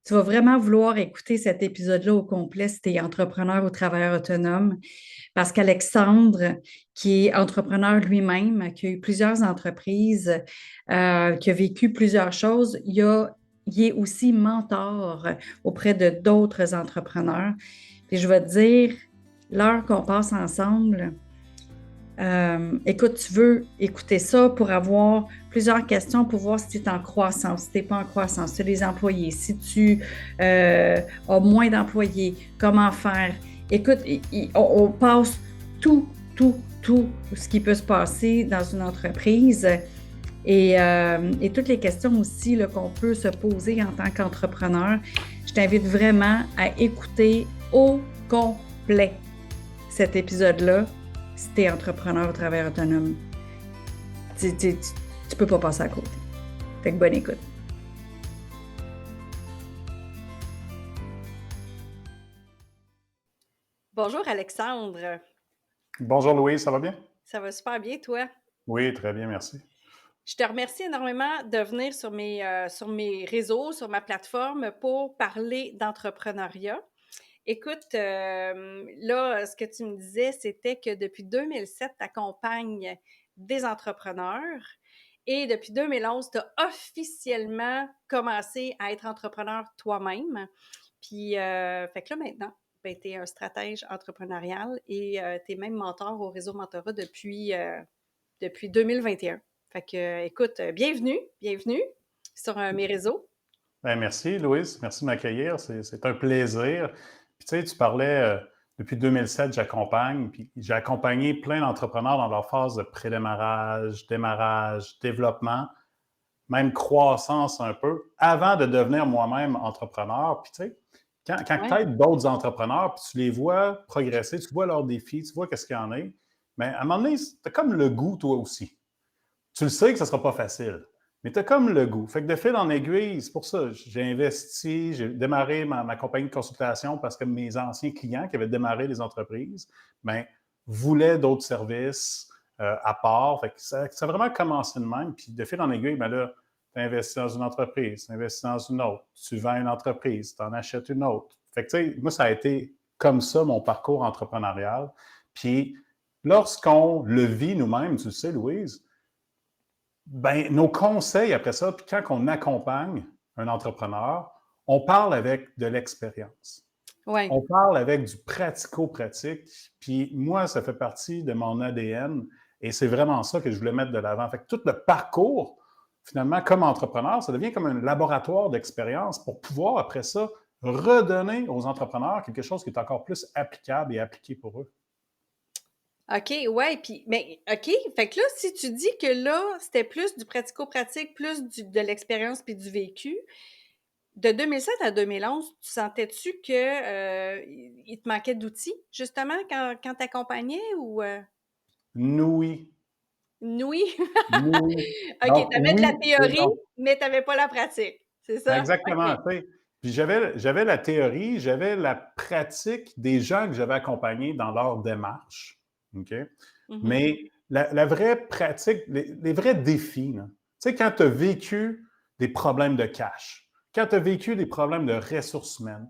Tu vas vraiment vouloir écouter cet épisode-là au complet si tu es entrepreneur ou travailleur autonome, parce qu'Alexandre, qui est entrepreneur lui-même, qui a eu plusieurs entreprises, qui a vécu plusieurs choses, il est aussi mentor auprès de d'autres entrepreneurs. Puis je vais te dire, l'heure qu'on passe ensemble, écoute, tu veux écouter ça pour avoir plusieurs questions pour voir si tu es en croissance, si tu n'es pas en croissance, si tu as des employés, si tu as moins d'employés, comment faire. Écoute, on passe tout ce qui peut se passer dans une entreprise et toutes les questions aussi là, qu'on peut se poser en tant qu'entrepreneur. Je t'invite vraiment à écouter au complet cet épisode-là si tu es entrepreneur ou travailleur autonome. Tu peux pas passer à côté. Fait que bonne écoute. Bonjour Alexandre. Bonjour Louise, ça va bien? Ça va super bien, toi? Oui, très bien, merci. Je te remercie énormément de venir sur sur mes réseaux, sur ma plateforme pour parler d'entrepreneuriat. Écoute, là, ce que tu me disais, c'était que depuis 2007, tu accompagnes des entrepreneurs et depuis 2011, tu as officiellement commencé à être entrepreneur toi-même. Puis, fait que là, maintenant, ben, tu es un stratège entrepreneurial et tu es même mentor au réseau Mentorat depuis 2021. Fait que, écoute, bienvenue sur mes réseaux. Ben, merci Louise, merci de m'accueillir, c'est un plaisir. Puis tu sais, tu parlais, depuis 2007, j'accompagne, puis j'ai accompagné plein d'entrepreneurs dans leur phase de prédémarrage, démarrage, développement, même croissance un peu, avant de devenir moi-même entrepreneur. Puis tu sais, quand tu Ouais. aides d'autres entrepreneurs, puis tu les vois progresser, tu vois leurs défis, tu vois qu'est-ce qu'il y en a, mais à un moment donné, tu as comme le goût toi aussi. Tu le sais que ce ne sera pas facile, mais tu as comme le goût. Fait que de fil en aiguille, c'est pour ça, j'ai investi, j'ai démarré ma compagnie de consultation parce que mes anciens clients qui avaient démarré des entreprises, ben, voulaient d'autres services à part. Fait que ça a vraiment commencé de même. Puis de fil en aiguille, ben là, tu investis dans une entreprise, tu investis dans une autre, tu vends une entreprise, tu en achètes une autre. Fait que tu sais, moi, ça a été comme ça mon parcours entrepreneurial. Puis lorsqu'on le vit nous-mêmes, tu le sais, Louise, ben, nos conseils après ça, puis quand on accompagne un entrepreneur, on parle avec de l'expérience. Ouais. On parle avec du pratico-pratique. Puis moi, ça fait partie de mon ADN et c'est vraiment ça que je voulais mettre de l'avant. Fait que tout le parcours, finalement, comme entrepreneur, ça devient comme un laboratoire d'expérience pour pouvoir, après ça, redonner aux entrepreneurs quelque chose qui est encore plus applicable et appliqué pour eux. OK, ouais, puis mais OK, fait que là, si tu dis que là, c'était plus du pratico-pratique, plus de l'expérience puis du vécu, de 2007 à 2011, tu sentais-tu que, il te manquait d'outils, justement, quand tu accompagnais ou, Oui, oui? oui. OK, tu Donc, avais de la oui et théorie, non. mais tu avais pas la pratique, c'est Ben, ça? exactement, OK. tu sais. Puis j'avais la théorie, j'avais la pratique des gens que j'avais accompagnés dans leur démarche. OK? Mmh. Mais la vraie pratique, les vrais défis, là, tu sais, quand tu as vécu des problèmes de cash, quand tu as vécu des problèmes de ressources humaines,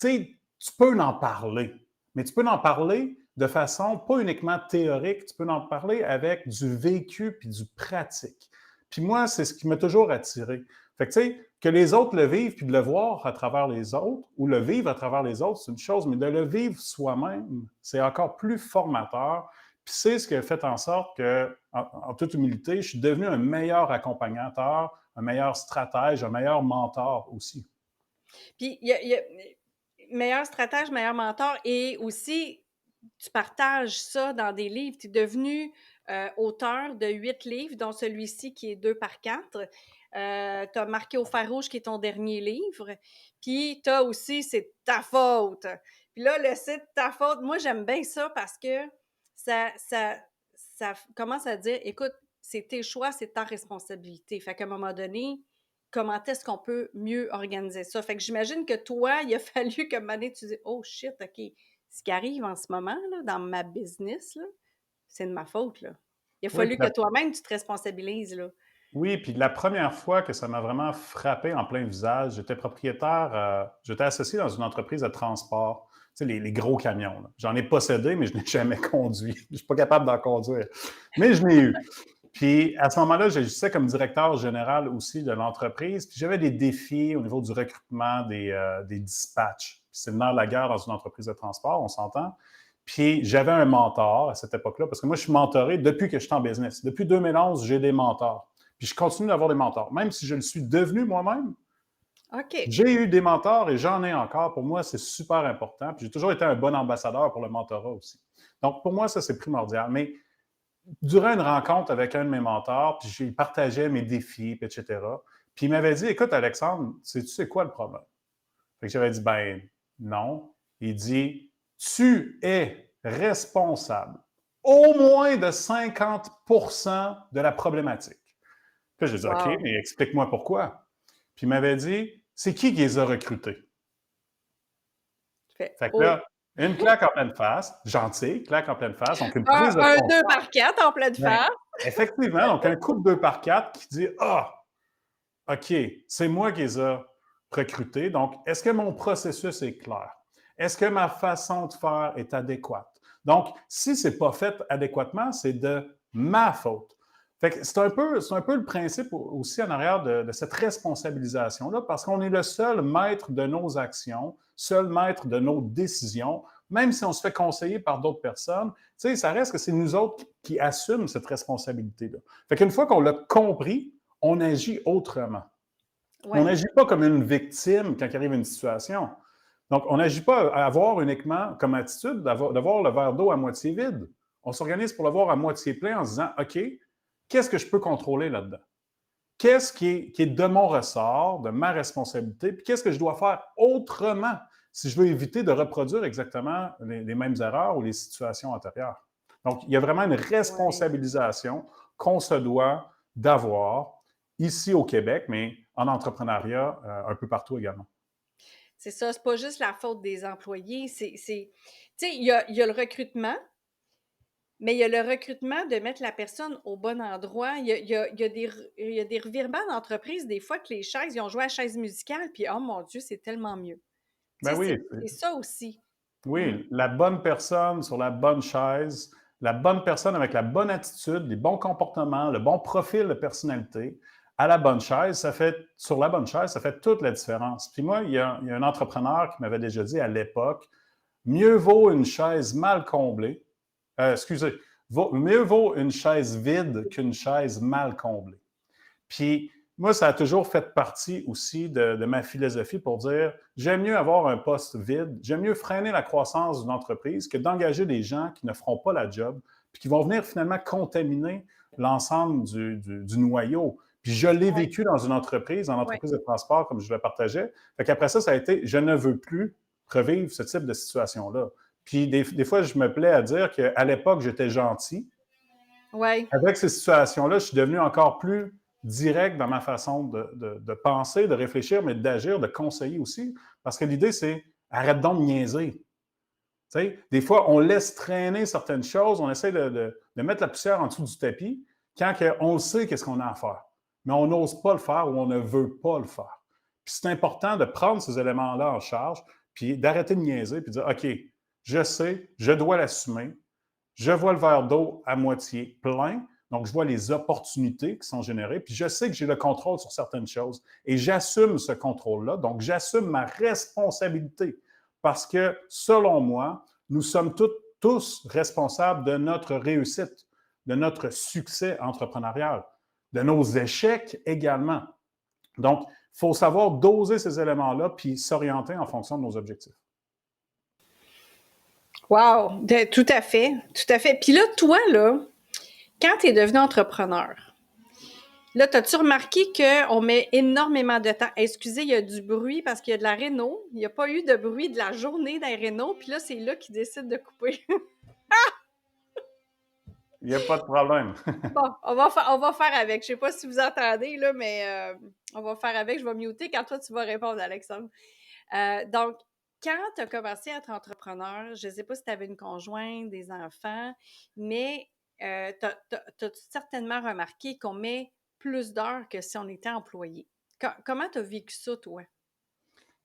tu sais, tu peux en parler, mais tu peux en parler de façon pas uniquement théorique, tu peux en parler avec du vécu puis du pratique. Puis moi, c'est ce qui m'a toujours attiré. Fait que, tu sais, que les autres le vivent puis de le voir à travers les autres ou le vivre à travers les autres, c'est une chose, mais de le vivre soi-même, c'est encore plus formateur. Puis c'est ce qui a fait en sorte que, en toute humilité, je suis devenu un meilleur accompagnateur, un meilleur stratège, un meilleur mentor aussi. Puis il y a meilleur stratège, meilleur mentor et aussi tu partages ça dans des livres. Tu es devenu auteur de 8 livres, dont celui-ci qui est 2 par 4. Tu as marqué au fer rouge qui est ton dernier livre. Puis tu as aussi C'est ta faute. Puis là, le c'est ta faute, moi j'aime bien ça parce que ça, ça, ça commence à dire, écoute, c'est tes choix, c'est ta responsabilité. Fait qu'à un moment donné, comment est-ce qu'on peut mieux organiser ça? Fait que j'imagine que toi, il a fallu qu'à un moment donné, tu dis, oh shit, OK, ce qui arrive en ce moment, là, dans ma business, là, c'est de ma faute, là. Il a Oui, fallu que toi-même, tu te responsabilises, là. Oui, puis la première fois que ça m'a vraiment frappé en plein visage, j'étais propriétaire, j'étais associé dans une entreprise de transport, tu sais, les gros camions, là. J'en ai possédé, mais je n'ai jamais conduit. Je ne suis pas capable d'en conduire, mais je l'ai eu. Puis à ce moment-là, j'agissais comme directeur général aussi de l'entreprise. Puis j'avais des défis au niveau du recrutement des dispatchs. Puis c'est le nerf de la guerre dans une entreprise de transport, on s'entend. Puis j'avais un mentor à cette époque-là, parce que moi, je suis mentoré depuis que je suis en business. Depuis 2011, j'ai des mentors. Puis je continue d'avoir des mentors. Même si je le suis devenu moi-même, OK. j'ai eu des mentors et j'en ai encore. Pour moi, c'est super important. Puis j'ai toujours été un bon ambassadeur pour le mentorat aussi. Donc, pour moi, ça, c'est primordial. Mais durant une rencontre avec un de mes mentors, puis il partageait mes défis, puis etc. Puis il m'avait dit, écoute, Alexandre, sais-tu c'est quoi le problème? Fait que j'avais dit, ben non. Il dit, tu es responsable au moins de 50% de la problématique. Puis j'ai dit, OK, Wow. mais explique-moi pourquoi. Puis il m'avait dit, c'est qui les a recrutés? Fait, Fait que oh. là, une claque en pleine face, gentil, claque en pleine face, donc une prise de Un 2 conscience. par 4 en pleine Ben, face. effectivement, donc un couple 2 par 4 qui dit, ah, OK, c'est moi qui les a recrutés. Donc, est-ce que mon processus est clair? Est-ce que ma façon de faire est adéquate? Donc, si ce n'est pas fait adéquatement, c'est de ma faute. Fait que c'est un peu le principe aussi en arrière de cette responsabilisation-là, parce qu'on est le seul maître de nos actions, seul maître de nos décisions, même si on se fait conseiller par d'autres personnes, tu sais, ça reste que c'est nous autres qui assument cette responsabilité-là. Fait qu'une fois qu'on l'a compris, on agit autrement. On Ouais. n'agit pas comme une victime quand il arrive une situation. Donc, on n'agit pas à avoir uniquement comme attitude de voir le verre d'eau à moitié vide. On s'organise pour le voir à moitié plein en se disant, OK, qu'est-ce que je peux contrôler là-dedans? Qu'est-ce qui est de mon ressort, de ma responsabilité, puis qu'est-ce que je dois faire autrement si je veux éviter de reproduire exactement les mêmes erreurs ou les situations antérieures. Donc, il y a vraiment une Ouais. responsabilisation qu'on se doit d'avoir ici au Québec, mais en entrepreneuriat un peu partout également. C'est ça, c'est pas juste la faute des employés, tu sais, il y a le recrutement, mais il y a le recrutement de mettre la personne au bon endroit. Il y a des revirements d'entreprise, des fois, que les chaises, ils ont joué à la chaise musicale, puis oh mon Dieu, c'est tellement mieux. Tu Ben sais, oui, c'est ça aussi. Mm. oui, la bonne personne sur la bonne chaise, la bonne personne avec la bonne attitude, les bons comportements, le bon profil de personnalité à la bonne chaise, sur la bonne chaise, ça fait toute la différence. Puis moi, il y a un entrepreneur qui m'avait déjà dit à l'époque, mieux vaut une chaise mal comblée, excusez, mieux vaut une chaise vide qu'une chaise mal comblée. Puis moi, ça a toujours fait partie aussi de ma philosophie pour dire, j'aime mieux avoir un poste vide, j'aime mieux freiner la croissance d'une entreprise que d'engager des gens qui ne feront pas la job, puis qui vont venir finalement contaminer l'ensemble du noyau. Puis je l'ai Ouais, vécu dans une entreprise, en ouais. entreprise de transport, comme je le partageais. Fait qu'après ça, ça a été, je ne veux plus revivre ce type de situation-là. Puis des fois, je me plais à dire qu'à l'époque, j'étais gentil, Ouais. avec ces situations-là, je suis devenu encore plus direct dans ma façon de penser, de réfléchir, mais d'agir, de conseiller aussi. Parce que l'idée, c'est arrête donc de niaiser. Tu sais, des fois, on laisse traîner certaines choses, on essaie de mettre la poussière en dessous du tapis quand on sait qu'est-ce qu'on a à faire. Mais on n'ose pas le faire ou on ne veut pas le faire. Puis c'est important de prendre ces éléments-là en charge, puis d'arrêter de niaiser, puis de dire, OK, je sais, je dois l'assumer, je vois le verre d'eau à moitié plein, donc je vois les opportunités qui sont générées, puis je sais que j'ai le contrôle sur certaines choses et j'assume ce contrôle-là, donc j'assume ma responsabilité parce que, selon moi, nous sommes tous responsables de notre réussite, de notre succès entrepreneurial, de nos échecs également. Donc, il faut savoir doser ces éléments-là puis s'orienter en fonction de nos objectifs. Wow! Tout à fait, tout à fait. Puis là, toi, là, quand tu es devenu entrepreneur, là, t'as-tu remarqué qu'on met énormément de temps? Excusez, il y a du bruit parce qu'il y a de la réno. Il n'y a pas eu de bruit de la journée d'un réno, puis là, c'est là qu'ils décident de couper. Il n'y a pas de problème. Bon, on va faire avec. Je sais pas si vous entendez, là, mais on va faire avec. Je vais muter quand toi, tu vas répondre, Alexandre. Donc, quand tu as commencé à être entrepreneur, je ne sais pas si tu avais une conjointe, des enfants, mais tu as certainement remarqué qu'on met plus d'heures que si on était employé. Comment tu as vécu ça, toi?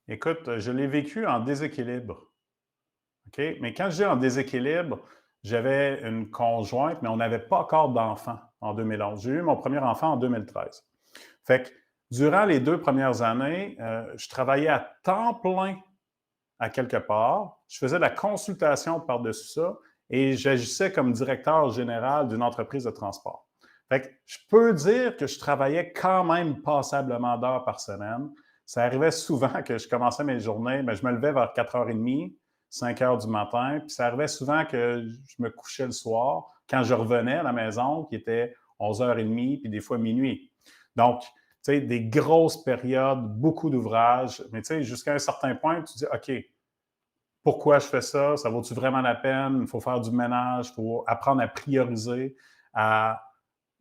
Écoute, je l'ai vécu en déséquilibre. OK? Mais quand je dis en déséquilibre, j'avais une conjointe, mais on n'avait pas encore d'enfant en 2011. J'ai eu mon premier enfant en 2013. Fait que durant les 2 premières années, je travaillais à temps plein à quelque part. Je faisais de la consultation par-dessus ça et j'agissais comme directeur général d'une entreprise de transport. Fait que je peux dire que je travaillais quand même passablement d'heures par semaine. Ça arrivait souvent que je commençais mes journées, mais je me levais vers 4h30, 5h du matin, puis ça arrivait souvent que je me couchais le soir quand je revenais à la maison, qui était 11h30, puis des fois minuit. Donc, tu sais, des grosses périodes, beaucoup d'ouvrages, mais tu sais, jusqu'à un certain point, tu dis, OK, pourquoi je fais ça? Ça vaut-tu vraiment la peine? Il faut faire du ménage, il faut apprendre à prioriser, à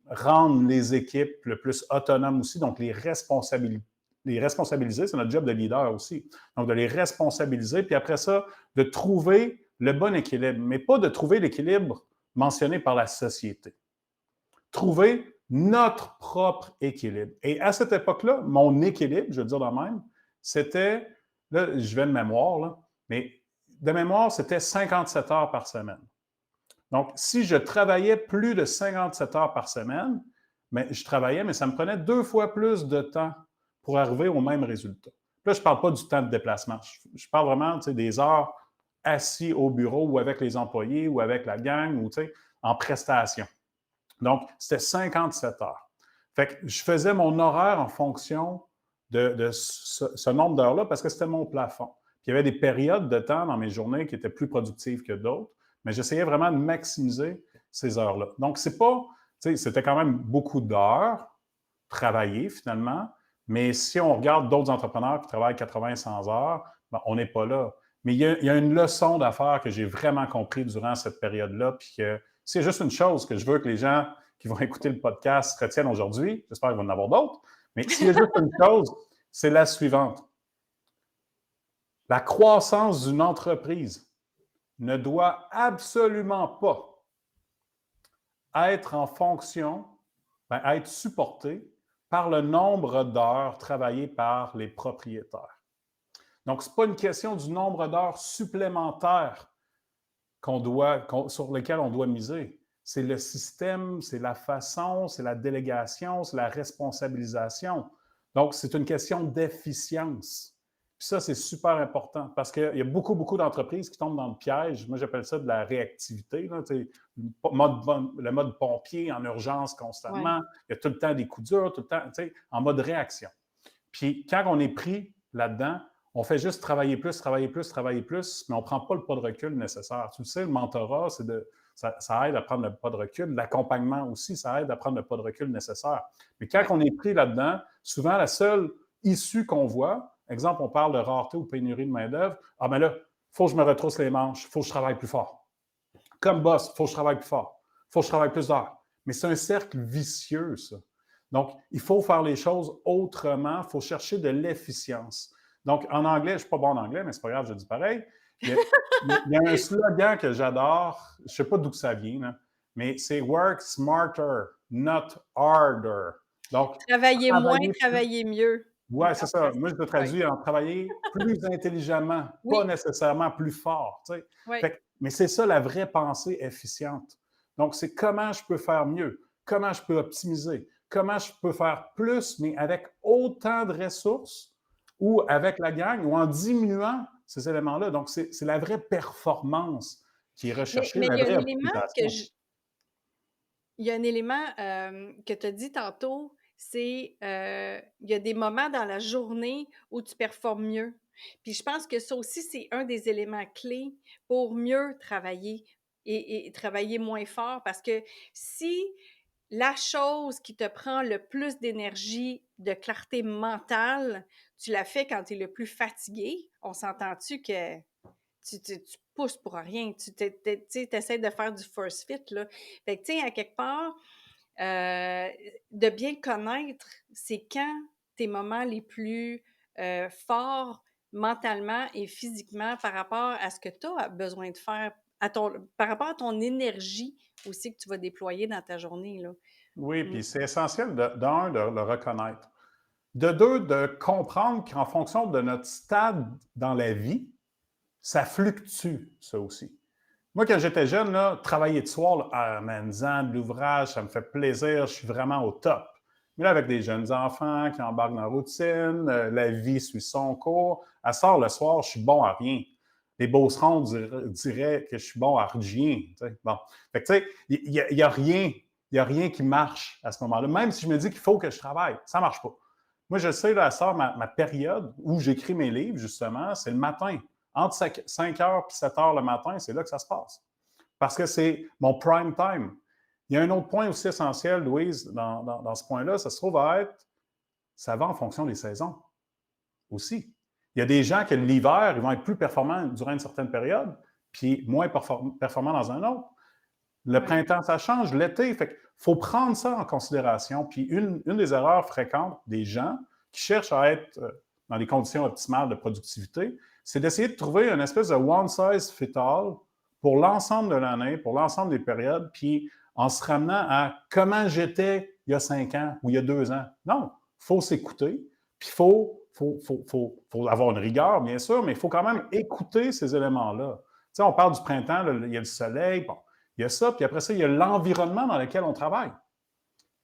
rendre les équipes le plus autonomes aussi, donc les responsabiliser, c'est notre job de leader aussi. Donc, de les responsabiliser, puis après ça, de trouver le bon équilibre, mais pas de trouver l'équilibre mentionné par la société. Trouver notre propre équilibre. Et à cette époque-là, mon équilibre, je veux dire de même, c'était, là, je vais de mémoire, là, mais de mémoire, c'était 57 heures par semaine. Donc, si je travaillais plus de 57 heures par semaine, mais je travaillais, mais ça me prenait 2 fois plus de temps pour arriver au même résultat. Là, je ne parle pas du temps de déplacement. Je parle vraiment des heures assis au bureau ou avec les employés ou avec la gang ou en prestation. Donc, c'était 57 heures. Fait que je faisais mon horaire en fonction de ce nombre d'heures-là parce que c'était mon plafond. Puis il y avait des périodes de temps dans mes journées qui étaient plus productives que d'autres, mais j'essayais vraiment de maximiser ces heures-là. Donc, c'est pas, c'était quand même beaucoup d'heures travaillées finalement, mais si on regarde d'autres entrepreneurs qui travaillent 80-100 heures, ben, on n'est pas là. Mais il y a une leçon d'affaires que j'ai vraiment compris durant cette période-là, puis que c'est juste une chose que je veux que les gens qui vont écouter le podcast retiennent aujourd'hui. J'espère qu'ils vont en avoir d'autres. Mais s'il y a juste une chose, c'est la suivante. La croissance d'une entreprise ne doit absolument pas être en fonction, être supportée par le nombre d'heures travaillées par les propriétaires. Donc, ce n'est pas une question du nombre d'heures supplémentaires sur lesquelles on doit miser. C'est le système, c'est la façon, c'est la délégation, c'est la responsabilisation. Donc, c'est une question d'efficience. Puis ça, c'est super important parce qu'il y a beaucoup, beaucoup d'entreprises qui tombent dans le piège. Moi, j'appelle ça de la réactivité. Là, le mode pompier en urgence constamment. Ouais. Il y a tout le temps des coups durs, tout le temps, en mode réaction. Puis quand on est pris là-dedans, on fait juste travailler plus, travailler plus, travailler plus, mais on ne prend pas le pas de recul nécessaire. Tu le sais, le mentorat, ça aide à prendre le pas de recul. L'accompagnement aussi, ça aide à prendre le pas de recul nécessaire. Mais quand on est pris là-dedans, souvent, la seule issue qu'on voit, exemple, on parle de rareté ou pénurie de main-d'œuvre, ah ben là, il faut que je me retrousse les manches, il faut que je travaille plus fort. Comme boss, il faut que je travaille plus fort, il faut que je travaille plus d'heures. Mais c'est un cercle vicieux, ça. Donc, il faut faire les choses autrement, il faut chercher de l'efficience. Donc, en anglais, je ne suis pas bon en anglais, mais c'est pas grave, je dis pareil. Il y a un slogan que j'adore, je ne sais pas d'où ça vient, là, mais c'est Work smarter, not harder. Donc, Travailler moins, travailler plus. travailler mieux. Ouais, c'est ça. Moi, je le Ouais. traduis en travailler plus intelligemment, pas Oui, nécessairement plus fort. oui. Mais c'est ça la vraie pensée efficiente. Donc, c'est comment je peux faire mieux, comment je peux optimiser, comment je peux faire plus, mais avec autant de ressources ou avec la gang ou en diminuant ces éléments-là. Donc, c'est la vraie performance qui est recherchée, Mais la il y a un vraie élément que optimisation. je il y a un élément, que tu as dit tantôt, c'est, il y a des moments dans la journée où tu performes mieux. Puis je pense que ça aussi, c'est un des éléments clés pour mieux travailler et travailler moins fort parce que si la chose qui te prend le plus d'énergie, de clarté mentale, tu la fais quand tu es le plus fatigué, on s'entend-tu que tu pousses pour rien, tu essaies de faire du first fit, là. Fait que, tu sais, à quelque part, de bien connaître, c'est quand tes moments les plus forts mentalement et physiquement par rapport à ce que tu as besoin de faire, par rapport à ton énergie aussi que tu vas déployer dans ta journée, là. Oui, Mm. puis c'est essentiel, d'un, de le reconnaître. De deux, de comprendre qu'en fonction de notre stade dans la vie, ça fluctue, ça aussi. Moi, quand j'étais jeune, là, travailler de soir, là, ah, man, de l'ouvrage, ça me fait plaisir, je suis vraiment au top. Mais là, avec des jeunes enfants qui embarquent dans la routine, la vie suit son cours, à sort le soir, je suis bon à rien. Les beaucerons diraient que je suis bon à rien. Bon. Fait que, tu sais, il y a rien qui marche à ce moment-là. Même si je me dis qu'il faut que je travaille, ça ne marche pas. Moi, je sais, là, à sort ma période où j'écris mes livres, justement, c'est le matin. Entre 5 heures et 7 heures le matin, c'est là que ça se passe. Parce que c'est mon prime time. Il y a un autre point aussi essentiel, Louise, dans ce point-là, ça se trouve à être, ça va en fonction des saisons aussi. Il y a des gens que l'hiver, ils vont être plus performants durant une certaine période, puis moins performants dans un autre. Le Ouais. printemps, ça change. L'été, fait qu'il faut prendre ça en considération. Puis une des erreurs fréquentes des gens qui cherchent à être dans les conditions optimales de productivité, c'est d'essayer de trouver une espèce de one size fit all pour l'ensemble de l'année, pour l'ensemble des périodes, puis en se ramenant à comment j'étais il y a 5 ans ou il y a 2 ans. Non, il faut s'écouter, puis il faut avoir une rigueur, bien sûr, mais il faut quand même écouter ces éléments-là. Tu sais, on parle du printemps, là, il y a le soleil, bon, il y a ça, puis après ça, il y a l'environnement dans lequel on travaille.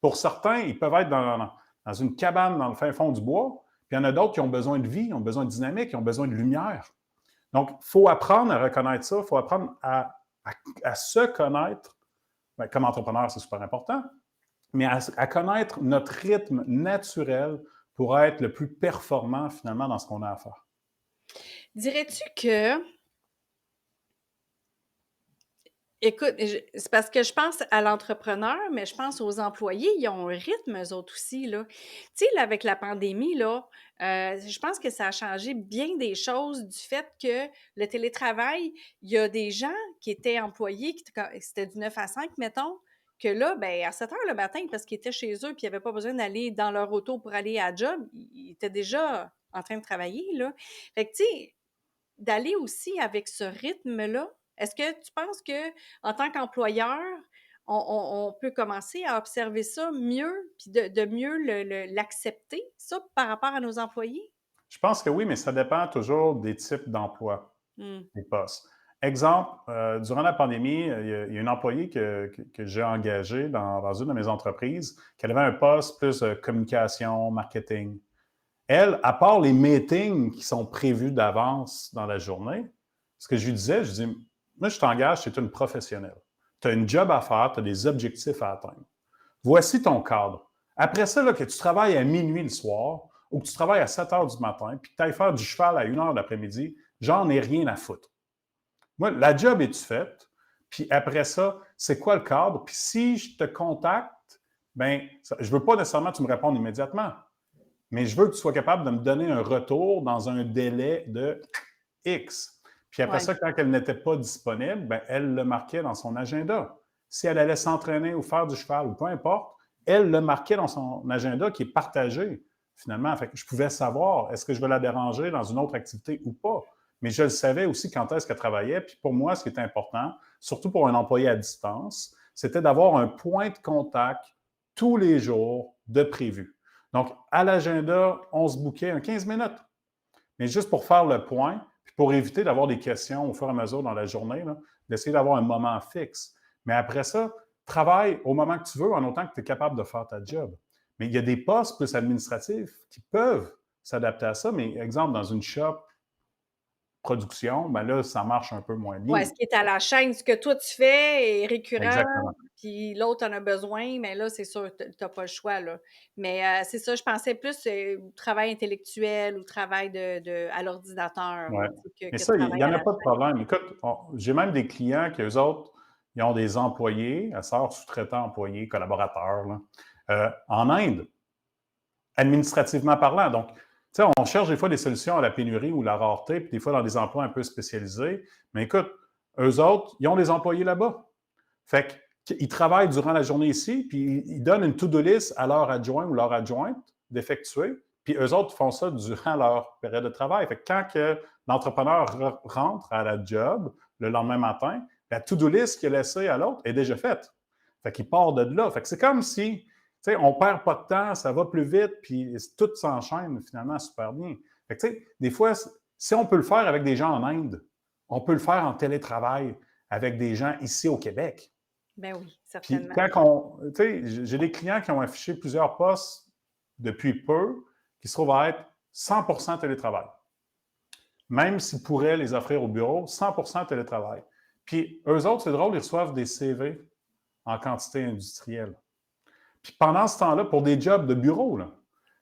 Pour certains, ils peuvent être dans une cabane dans le fin fond du bois, puis il y en a d'autres qui ont besoin de vie, ont besoin de dynamique, qui ont besoin de lumière. Donc, il faut apprendre à reconnaître ça, il faut apprendre à se connaître. Bien, comme entrepreneur, c'est super important, mais à connaître notre rythme naturel pour être le plus performant finalement dans ce qu'on a à faire. Dirais-tu que, écoute, c'est parce que je pense à l'entrepreneur, mais je pense aux employés, ils ont un rythme, eux autres aussi, là. Tu sais, là, avec la pandémie, là, je pense que ça a changé bien des choses du fait que le télétravail, il y a des gens qui étaient employés, c'était du 9 à 5, mettons, que là, ben, à 7 heures le matin, parce qu'ils étaient chez eux, puis ils n'avaient pas besoin d'aller dans leur auto pour aller à la job, ils étaient déjà en train de travailler, là. Fait que, tu sais, d'aller aussi avec ce rythme-là, est-ce que tu penses que en tant qu'employeur, on peut commencer à observer ça mieux, puis de mieux l'accepter, ça, par rapport à nos employés? Je pense que oui, mais ça dépend toujours des types d'emplois, Mmh. des postes. Exemple, durant la pandémie, il y a une employée que j'ai engagée dans une de mes entreprises qui avait un poste plus communication, marketing. Elle, à part les meetings qui sont prévus d'avance dans la journée, ce que je lui disais, je dis, moi, je t'engage, tu es une professionnelle. Tu as une job à faire, tu as des objectifs à atteindre. Voici ton cadre. Après ça, là, que tu travailles à minuit le soir ou que tu travailles à 7 heures du matin, puis que tu ailles faire du cheval à 1 heure de l'après-midi, j'en ai rien à foutre. Moi, la job est-tu faite? Puis après ça, c'est quoi le cadre? Puis si je te contacte, ben, je ne veux pas nécessairement que tu me répondes immédiatement, mais je veux que tu sois capable de me donner un retour dans un délai de X. Puis après Ouais. ça, quand elle n'était pas disponible, ben, elle le marquait dans son agenda. Si elle allait s'entraîner ou faire du cheval ou peu importe, elle le marquait dans son agenda qui est partagé, finalement. Fait que je pouvais savoir, est-ce que je vais la déranger dans une autre activité ou pas? Mais je le savais aussi quand est-ce qu'elle travaillait. Puis pour moi, ce qui est important, surtout pour un employé à distance, c'était d'avoir un point de contact tous les jours de prévu. Donc, à l'agenda, on se bouquait un 15 minutes. Mais juste pour faire le point, puis pour éviter d'avoir des questions au fur et à mesure dans la journée, d'essayer d'avoir un moment fixe. Mais après ça, travaille au moment que tu veux en autant que tu es capable de faire ta job. Mais il y a des postes plus administratifs qui peuvent s'adapter à ça. Mais exemple, dans une shop, production, ben là, ça marche un peu moins bien. Ouais, ce qui est à la chaîne, ce que toi tu fais est récurrent, Exactement. puis l'autre en a besoin, mais là, c'est sûr, tu as pas le choix, là. Mais c'est ça, je pensais plus travail intellectuel ou travail à l'ordinateur, Ouais. là, tu sais, Mais que ça, il travail n'y à en a la pas de problème. Écoute, j'ai même des clients qui, eux autres, ils ont des employés, à savoir sous-traitants, employés, collaborateurs, là, en Inde, administrativement parlant. Donc, tu sais, on cherche des fois des solutions à la pénurie ou la rareté, puis des fois dans des emplois un peu spécialisés. Mais écoute, eux autres, ils ont des employés là-bas. Fait qu'ils travaillent durant la journée ici, puis ils donnent une to-do list à leur adjoint ou leur adjointe d'effectuer, puis eux autres font ça durant leur période de travail. Fait que quand que l'entrepreneur rentre à la job le lendemain matin, la to-do list qu'il a laissée à l'autre est déjà faite. Fait qu'il part de là. Fait que c'est comme si, tu sais, on perd pas de temps, ça va plus vite, puis tout s'enchaîne finalement super bien. Fait que, tu sais, des fois, si on peut le faire avec des gens en Inde, on peut le faire en télétravail avec des gens ici au Québec. Ben oui, Puis certainement. tu sais, j'ai des clients qui ont affiché plusieurs postes depuis peu qui se trouvent à être 100% télétravail. Même s'ils pourraient les offrir au bureau, 100% télétravail. Puis eux autres, c'est drôle, ils reçoivent des CV en quantité industrielle. Puis pendant ce temps-là, pour des jobs de bureau, là.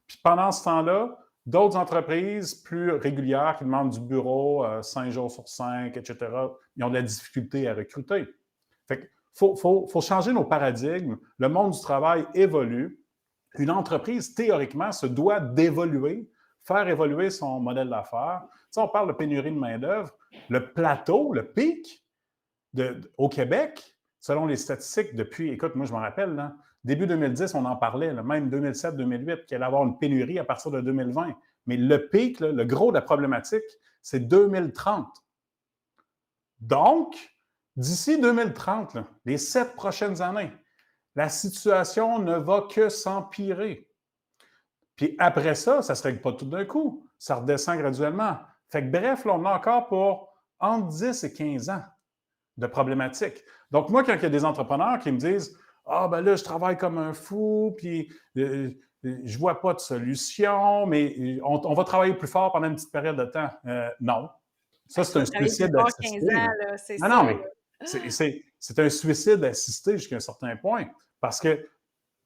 Puis pendant ce temps-là, d'autres entreprises plus régulières qui demandent du bureau 5 jours sur 5, etc., ils ont de la difficulté à recruter. Fait qu'il faut changer nos paradigmes. Le monde du travail évolue. Une entreprise, théoriquement, se doit d'évoluer, faire évoluer son modèle d'affaires. Tu sais, on parle de pénurie de main-d'œuvre. Le plateau, le pic au Québec, selon les statistiques, depuis, écoute, moi je me rappelle, là, début 2010, on en parlait, là, même 2007-2008, qu'il allait y avoir une pénurie à partir de 2020. Mais le pic, là, le gros de la problématique, c'est 2030. Donc, d'ici 2030, là, les 7 prochaines années, la situation ne va que s'empirer. Puis après ça, ça ne se règle pas tout d'un coup. Ça redescend graduellement. Fait que bref, là, on a encore pour entre 10 et 15 ans de problématiques. Donc, moi, quand il y a des entrepreneurs qui me disent ah, ben là, je travaille comme un fou, puis je ne vois pas de solution, mais on va travailler plus fort pendant une petite période de temps. Non. Ça, c'est un suicide Plus assisté. 15 ans, là, c'est Non, ça. non, mais c'est un suicide assisté jusqu'à un certain point, parce que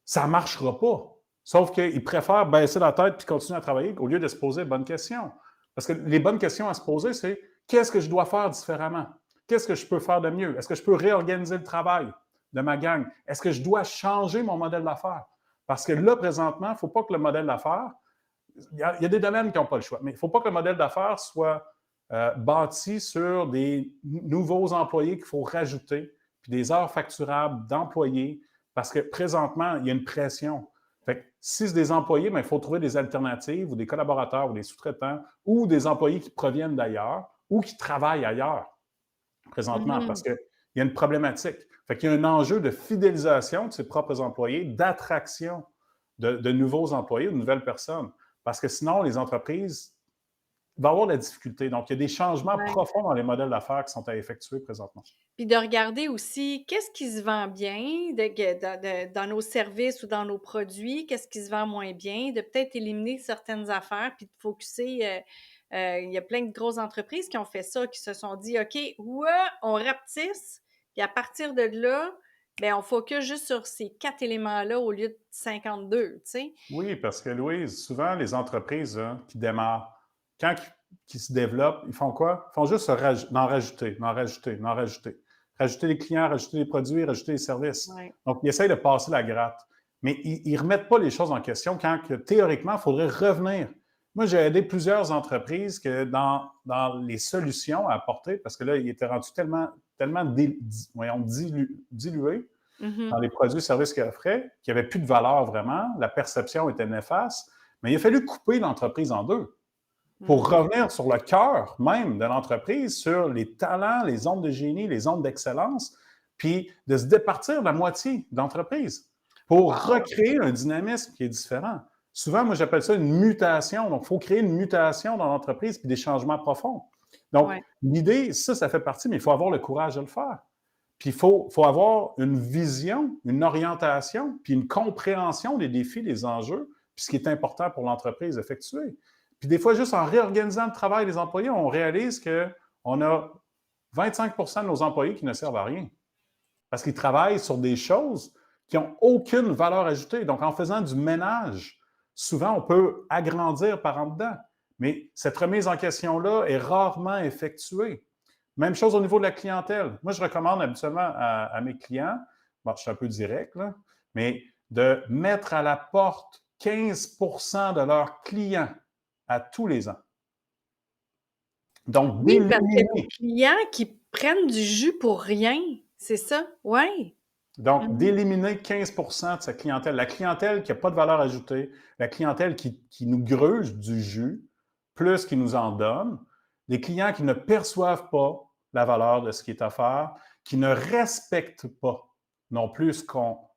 ça ne marchera pas. Sauf qu'ils préfèrent baisser la tête et continuer à travailler au lieu de se poser les bonnes questions. Parce que les bonnes questions à se poser, c'est qu'est-ce que je dois faire différemment? Qu'est-ce que je peux faire de mieux? Est-ce que je peux réorganiser le travail de ma gang? Est-ce que je dois changer mon modèle d'affaires? Parce que là, présentement, il ne faut pas que le modèle d'affaires, il y a des domaines qui n'ont pas le choix, mais il ne faut pas que le modèle d'affaires soit bâti sur des nouveaux employés qu'il faut rajouter, puis des heures facturables d'employés, parce que présentement, il y a une pression. Fait que si c'est des employés, bien, il faut trouver des alternatives ou des collaborateurs ou des sous-traitants ou des employés qui proviennent d'ailleurs ou qui travaillent ailleurs présentement parce qu'il y a une problématique. Fait qu'il y a un enjeu de fidélisation de ses propres employés, d'attraction de nouveaux employés, de nouvelles personnes. Parce que sinon, les entreprises vont avoir de la difficulté. Donc, il y a des changements profonds dans les modèles d'affaires qui sont à effectuer présentement. Puis de regarder aussi qu'est-ce qui se vend bien dans nos services ou dans nos produits, qu'est-ce qui se vend moins bien, de peut-être éliminer certaines affaires, puis de focusser. Il y a plein de grosses entreprises qui ont fait ça, qui se sont dit, OK, ouais, on rapetisse, puis à partir de là, bien, on focus juste sur ces 4 éléments-là au lieu de 52, tu sais. Oui, parce que Louise, souvent, les entreprises qui démarrent, quand qui se développent, ils font quoi? Ils font juste en rajouter, en rajouter, en rajouter. Rajouter les clients, rajouter les produits, rajouter les services. Ouais. Donc, ils essayent de passer la gratte. Mais ils ne remettent pas les choses en question quand théoriquement, il faudrait revenir. Moi, j'ai aidé plusieurs entreprises que dans les solutions à apporter, parce que là, ils étaient rendus tellement dilués dans les produits et services qu'ils offraient, qu'il n'y avait plus de valeur vraiment. La perception était néfaste. Mais il a fallu couper l'entreprise en deux pour revenir sur le cœur même de l'entreprise, sur les talents, les ondes de génie, les ondes d'excellence, puis de se départir de la moitié d'entreprise pour recréer un dynamisme qui est différent. Souvent, moi, j'appelle ça une mutation. Donc, il faut créer une mutation dans l'entreprise puis des changements profonds. Donc, l'idée, ça fait partie, mais il faut avoir le courage de le faire. Puis il faut avoir une vision, une orientation, puis une compréhension des défis, des enjeux, puis ce qui est important pour l'entreprise d'effectuer. Puis des fois, juste en réorganisant le travail des employés, on réalise qu'on a 25 de nos employés qui ne servent à rien. Parce qu'ils travaillent sur des choses qui n'ont aucune valeur ajoutée. Donc, en faisant du ménage, souvent, on peut agrandir par en dedans. Mais cette remise en question-là est rarement effectuée. Même chose au niveau de la clientèle. Moi, je recommande habituellement à mes clients, bon, je suis un peu direct, là, mais de mettre à la porte 15 de leurs clients à tous les ans. Donc, oui, parce qu'il y a des clients qui prennent du jus pour rien, c'est ça? Oui. Donc, d'éliminer 15 de sa clientèle. La clientèle qui n'a pas de valeur ajoutée, la clientèle qui nous gruge du jus, plus qu'il nous en donne, les clients qui ne perçoivent pas la valeur de ce qui est offert, qui ne respectent pas non plus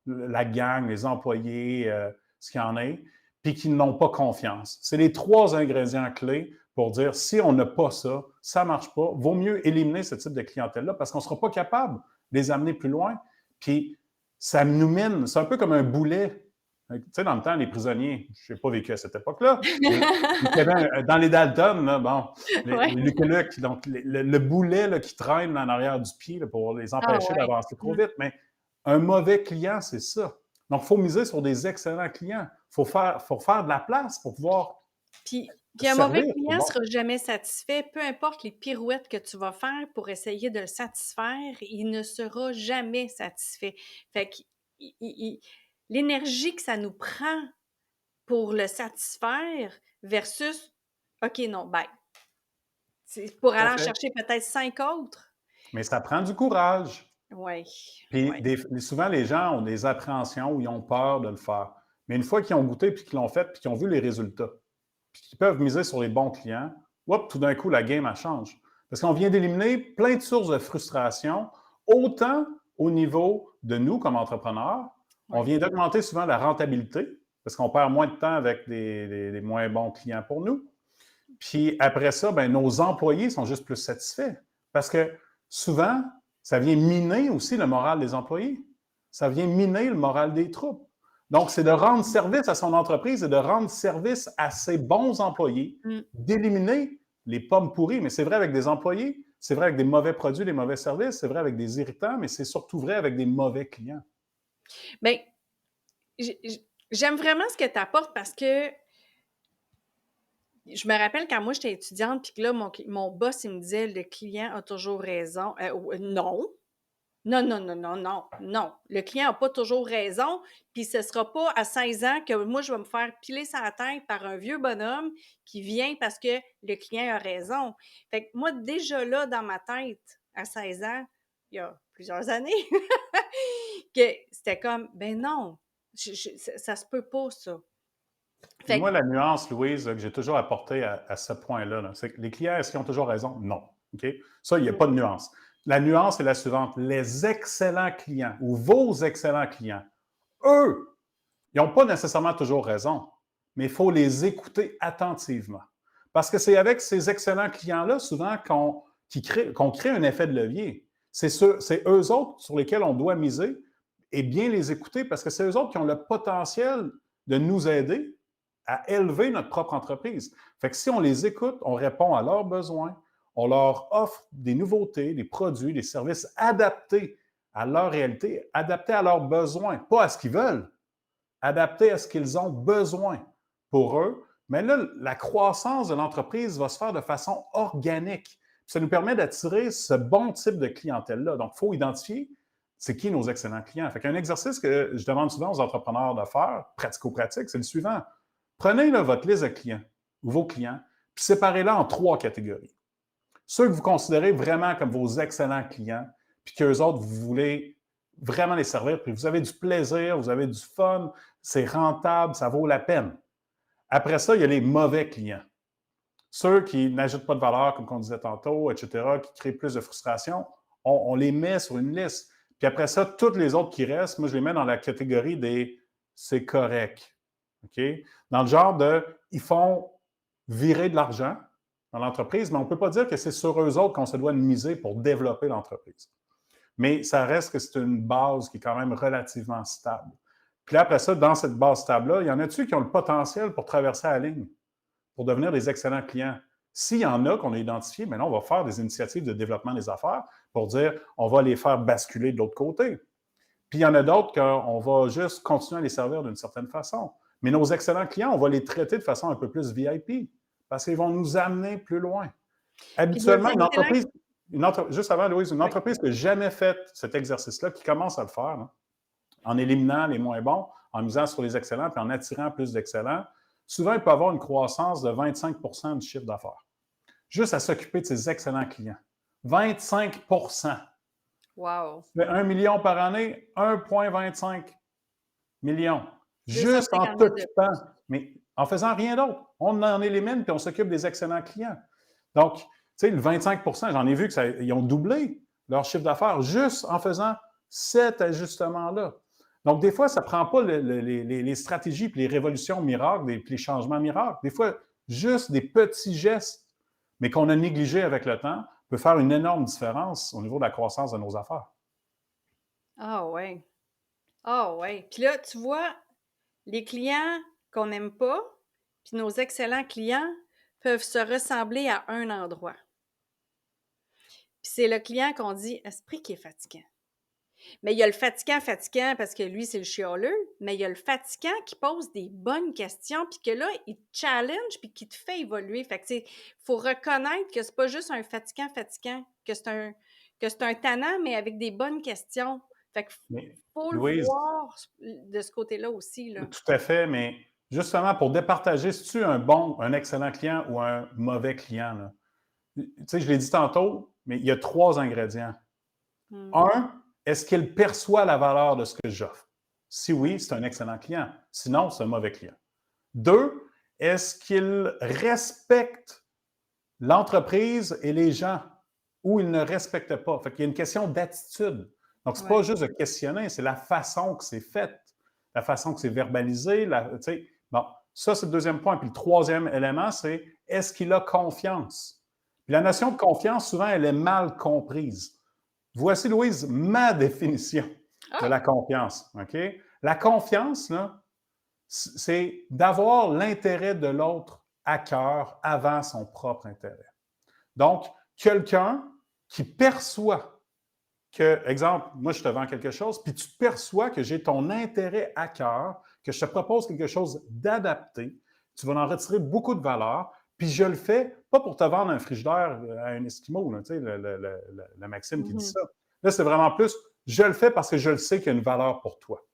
la gang, les employés, ce qu'il y en est, puis qui n'ont pas confiance. C'est les 3 ingrédients clés pour dire si on n'a pas ça, ça ne marche pas, vaut mieux éliminer ce type de clientèle-là parce qu'on ne sera pas capable de les amener plus loin. Puis ça nous mine, c'est un peu comme un boulet. Tu sais, dans le temps, les prisonniers, je n'ai pas vécu à cette époque-là, dans les Dalton, là, bon, les Lucky Luke, donc le boulet là, qui traîne en arrière du pied là, pour les empêcher d'avancer trop vite. Mais un mauvais client, c'est ça. Donc, il faut miser sur des excellents clients. Il faut faire de la place pour pouvoir. Puis un mauvais client ne sera jamais satisfait. Peu importe les pirouettes que tu vas faire pour essayer de le satisfaire, il ne sera jamais satisfait. Fait que l'énergie que ça nous prend pour le satisfaire versus OK, non, bye. C'est pour aller en chercher peut-être 5 autres. Mais ça prend du courage. Oui. Puis souvent, les gens ont des appréhensions ou ils ont peur de le faire. Mais une fois qu'ils ont goûté, puis qu'ils l'ont fait, puis qu'ils ont vu les résultats, puis qu'ils peuvent miser sur les bons clients, tout d'un coup, la game, elle change. Parce qu'on vient d'éliminer plein de sources de frustration, autant au niveau de nous comme entrepreneurs, on vient d'augmenter souvent la rentabilité, parce qu'on perd moins de temps avec des moins bons clients pour nous. Puis après ça, nos employés sont juste plus satisfaits. Parce que souvent, ça vient miner aussi le moral des employés. Ça vient miner le moral des troupes. Donc, c'est de rendre service à son entreprise et de rendre service à ses bons employés, d'éliminer les pommes pourries. Mais c'est vrai avec des employés, c'est vrai avec des mauvais produits, des mauvais services, c'est vrai avec des irritants, mais c'est surtout vrai avec des mauvais clients. Bien, j'aime vraiment ce que tu apportes parce que je me rappelle quand moi j'étais étudiante, puis que là, mon boss, il me disait le client a toujours raison. Non. Non. Le client n'a pas toujours raison, puis ce ne sera pas à 16 ans que moi, je vais me faire piler sa tête par un vieux bonhomme qui vient parce que le client a raison. Fait que moi, déjà là, dans ma tête, à 16 ans, il y a plusieurs années, que c'était comme, ben non, ça se peut pas, ça. Moi, la nuance, Louise, que j'ai toujours apportée à ce point-là, c'est que les clients, est-ce qu'ils ont toujours raison? Non. OK? Ça, il n'y a pas de nuance. La nuance est la suivante. Les excellents clients ou vos excellents clients, eux, ils n'ont pas nécessairement toujours raison, mais il faut les écouter attentivement. Parce que c'est avec ces excellents clients-là, souvent, qu'on crée un effet de levier. C'est eux autres sur lesquels on doit miser et bien les écouter parce que c'est eux autres qui ont le potentiel de nous aider à élever notre propre entreprise. Fait que si on les écoute, on répond à leurs besoins, on leur offre des nouveautés, des produits, des services adaptés à leur réalité, adaptés à leurs besoins, pas à ce qu'ils veulent, adaptés à ce qu'ils ont besoin pour eux. Mais là, la croissance de l'entreprise va se faire de façon organique. Ça nous permet d'attirer ce bon type de clientèle-là. Donc, il faut identifier c'est qui nos excellents clients. Fait qu'un exercice que je demande souvent aux entrepreneurs de faire, pratico-pratique, c'est le suivant. Prenez là, votre liste de clients ou vos clients, puis séparez-la en 3 catégories. Ceux que vous considérez vraiment comme vos excellents clients, puis qu'eux autres, vous voulez vraiment les servir, puis vous avez du plaisir, vous avez du fun, c'est rentable, ça vaut la peine. Après ça, il y a les mauvais clients. Ceux qui n'ajoutent pas de valeur, comme on disait tantôt, etc., qui créent plus de frustration, on les met sur une liste. Puis après ça, toutes les autres qui restent, moi, je les mets dans la catégorie des « c'est correct ». Okay? Dans le genre de, ils font virer de l'argent dans l'entreprise, mais on ne peut pas dire que c'est sur eux autres qu'on se doit miser pour développer l'entreprise. Mais ça reste que c'est une base qui est quand même relativement stable. Puis là, après ça, dans cette base stable-là, il y en a-tu qui ont le potentiel pour traverser la ligne, pour devenir des excellents clients? S'il y en a qu'on a identifiés, maintenant, on va faire des initiatives de développement des affaires pour dire, on va les faire basculer de l'autre côté. Puis il y en a d'autres qu'on va juste continuer à les servir d'une certaine façon. Mais nos excellents clients, on va les traiter de façon un peu plus VIP parce qu'ils vont nous amener plus loin. Habituellement, juste avant, Louise, une entreprise qui n'a jamais fait cet exercice-là, qui commence à le faire, hein, en éliminant les moins bons, en misant sur les excellents puis en attirant plus d'excellents, souvent, il peut avoir une croissance de 25 % du chiffre d'affaires. Juste à s'occuper de ses excellents clients. 25 %. Wow! 1 million par année, 1,25 million. Juste en t'occupant, mais en faisant rien d'autre. On en élimine puis on s'occupe des excellents clients. Donc, tu sais, le 25 %, j'en ai vu qu'ils ont doublé leur chiffre d'affaires juste en faisant cet ajustement-là. Donc, des fois, ça ne prend pas les stratégies puis les révolutions miracles, puis les changements miracles. Des fois, juste des petits gestes, mais qu'on a négligés avec le temps, peut faire une énorme différence au niveau de la croissance de nos affaires. Ah ouais. Ah ouais. Puis là, tu vois, les clients qu'on n'aime pas, puis nos excellents clients peuvent se ressembler à un endroit. Puis c'est le client qu'on dit: «Esprit qui est fatigant». Mais il y a le fatigant parce que lui, c'est le chialeux, mais il y a le fatigant qui pose des bonnes questions, puis que là, il te challenge, puis qui te fait évoluer. Fait que, tu sais, faut reconnaître que c'est pas juste un fatigant, que c'est un tannant, mais avec des bonnes questions. Fait que Mais, faut le Louise, voir de ce côté-là aussi, là. tout à fait, mais justement, pour départager, si tu es un excellent client ou un mauvais client, là, tu sais, je l'ai dit tantôt, mais il y a 3 ingrédients. Mmh. Un, est-ce qu'il perçoit la valeur de ce que j'offre? Si oui, c'est un excellent client. Sinon, c'est un mauvais client. 2, est-ce qu'il respecte l'entreprise et les gens ou il ne respecte pas? Fait qu'il y a une question d'attitude. Donc, ce n'est pas Ouais. juste de questionner, c'est la façon que c'est fait, la façon que c'est verbalisé. Bon, ça, c'est le deuxième point. Puis le troisième élément, c'est est-ce qu'il a confiance? Puis la notion de confiance, souvent, elle est mal comprise. Voici, Louise, ma définition de Ah! la confiance. OK? La confiance, là, c'est d'avoir l'intérêt de l'autre à cœur avant son propre intérêt. Donc, quelqu'un qui perçoit que, exemple, moi, je te vends quelque chose, puis tu perçois que j'ai ton intérêt à cœur, que je te propose quelque chose d'adapté, tu vas en retirer beaucoup de valeur, puis je le fais pas pour te vendre un frigidaire à un Esquimau, là, tu sais, la Maxime qui dit Mmh. ça. Là, c'est vraiment plus, je le fais parce que je le sais qu'il y a une valeur pour toi.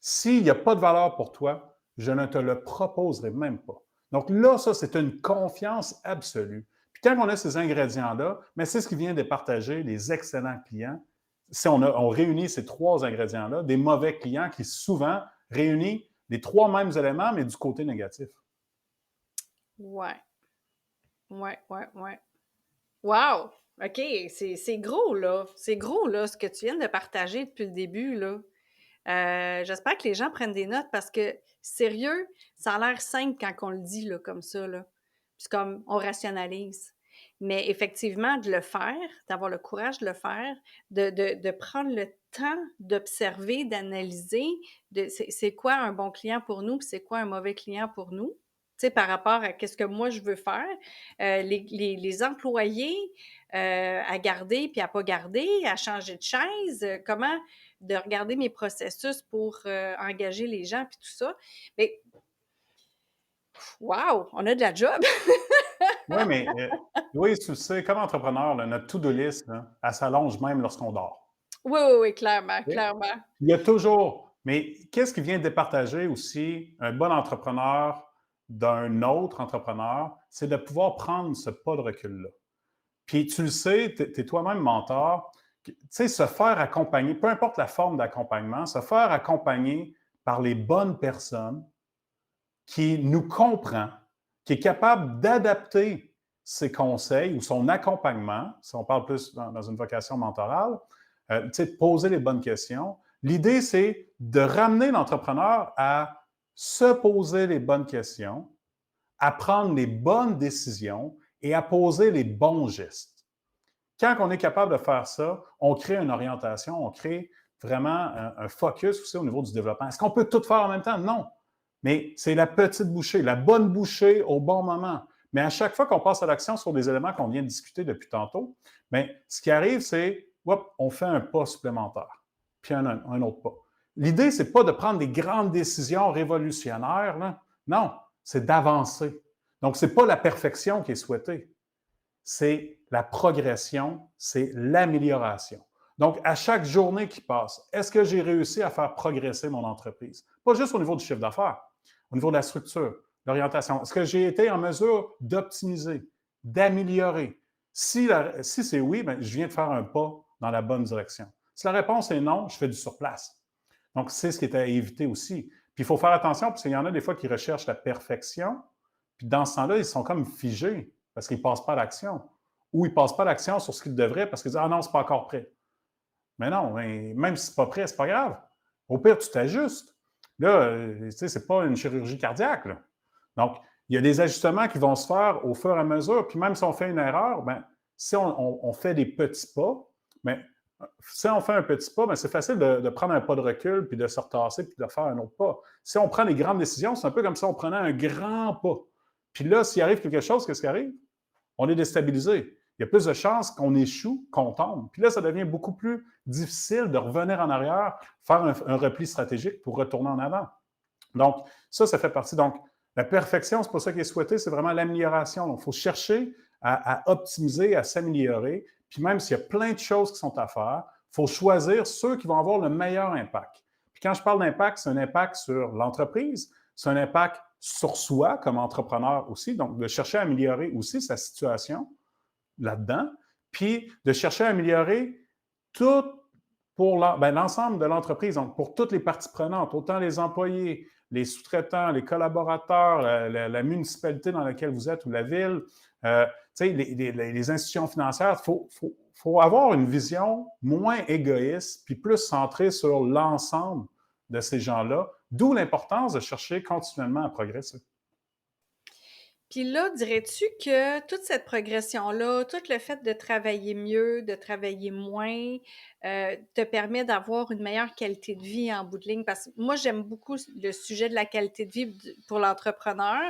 S'il n'y a pas de valeur pour toi, je ne te le proposerai même pas. Donc là, ça, c'est une confiance absolue. Puis quand on a ces ingrédients-là, mais c'est ce qui vient de partager les excellents clients. Si on réunit ces 3 ingrédients-là, des mauvais clients qui souvent réunissent les 3 mêmes éléments, mais du côté négatif. Ouais. Ouais, ouais, ouais. Wow! OK, c'est gros, là. C'est gros, là, ce que tu viens de partager depuis le début, là. J'espère que les gens prennent des notes parce que, sérieux, ça a l'air simple quand on le dit, là, comme ça, là. Puis c'est comme on rationalise. Mais effectivement, de le faire, d'avoir le courage de le faire, de prendre le temps d'observer, d'analyser, c'est quoi un bon client pour nous, puis c'est quoi un mauvais client pour nous, tu sais, par rapport à qu'est-ce que moi je veux faire. Les employés à garder puis à pas garder, à changer de chaise, comment de regarder mes processus pour engager les gens puis tout ça. Mais wow, on a de la job. Oui, mais Louise, tu le sais, comme entrepreneur, là, notre to-do list, là, elle s'allonge même lorsqu'on dort. Oui, oui, oui, clairement, OK? clairement. Il y a toujours, mais qu'est-ce qui vient départager aussi un bon entrepreneur d'un autre entrepreneur? C'est de pouvoir prendre ce pas de recul-là. Puis tu le sais, tu es toi-même mentor, tu sais, se faire accompagner, peu importe la forme d'accompagnement, se faire accompagner par les bonnes personnes qui nous comprend, qui est capable d'adapter ses conseils ou son accompagnement, si on parle plus dans une vocation mentorale, tu sais, de poser les bonnes questions. L'idée, c'est de ramener l'entrepreneur à se poser les bonnes questions, à prendre les bonnes décisions et à poser les bons gestes. Quand on est capable de faire ça, on crée une orientation, on crée vraiment un focus aussi au niveau du développement. Est-ce qu'on peut tout faire en même temps? Non. Mais c'est la petite bouchée, la bonne bouchée au bon moment. Mais à chaque fois qu'on passe à l'action sur des éléments qu'on vient de discuter depuis tantôt, bien, ce qui arrive, c'est, hop, on fait un pas supplémentaire, puis un autre pas. L'idée, ce n'est pas de prendre des grandes décisions révolutionnaires, là. Non, c'est d'avancer. Donc, ce n'est pas la perfection qui est souhaitée, c'est la progression, c'est l'amélioration. Donc, à chaque journée qui passe, est-ce que j'ai réussi à faire progresser mon entreprise? Pas juste au niveau du chiffre d'affaires, au niveau de la structure, l'orientation. Est-ce que j'ai été en mesure d'optimiser, d'améliorer? Si c'est oui, bien, je viens de faire un pas dans la bonne direction. Si la réponse est non, je fais du surplace. Donc, c'est ce qui est à éviter aussi. Puis, il faut faire attention parce qu'il y en a des fois qui recherchent la perfection. Puis, dans ce temps-là, ils sont comme figés parce qu'ils ne passent pas à l'action. Ou ils ne passent pas à l'action sur ce qu'ils devraient parce qu'ils disent « Ah non, ce n'est pas encore prêt. » Mais non, même si c'est pas prêt, c'est pas grave. Au pire, tu t'ajustes. Là, tu sais, c'est pas une chirurgie cardiaque, là. Donc, il y a des ajustements qui vont se faire au fur et à mesure. Puis même si on fait une erreur, ben, si on fait des petits pas, ben, si on fait un petit pas, ben, c'est facile de prendre un pas de recul, puis de se retasser, puis de faire un autre pas. Si on prend des grandes décisions, c'est un peu comme si on prenait un grand pas. Puis là, s'il arrive quelque chose, qu'est-ce qui arrive? On est déstabilisé. Il y a plus de chances qu'on échoue, qu'on tombe. Puis là, ça devient beaucoup plus difficile de revenir en arrière, faire un repli stratégique pour retourner en avant. Donc, ça fait partie. Donc, la perfection, c'est pas ça qui est souhaité, c'est vraiment l'amélioration. Donc, il faut chercher à optimiser, à s'améliorer. Puis même s'il y a plein de choses qui sont à faire, il faut choisir ceux qui vont avoir le meilleur impact. Puis quand je parle d'impact, c'est un impact sur l'entreprise, c'est un impact sur soi comme entrepreneur aussi, donc de chercher à améliorer aussi sa situation là-dedans, puis de chercher à améliorer tout pour l'ensemble de l'entreprise, donc pour toutes les parties prenantes, autant les employés, les sous-traitants, les collaborateurs, la municipalité dans laquelle vous êtes ou la ville, les institutions financières. Il faut avoir une vision moins égoïste puis plus centrée sur l'ensemble de ces gens-là, d'où l'importance de chercher continuellement à progresser. Puis là, dirais-tu que toute cette progression-là, tout le fait de travailler mieux, de travailler moins, te permet d'avoir une meilleure qualité de vie en bout de ligne? Parce que moi, j'aime beaucoup le sujet de la qualité de vie pour l'entrepreneur.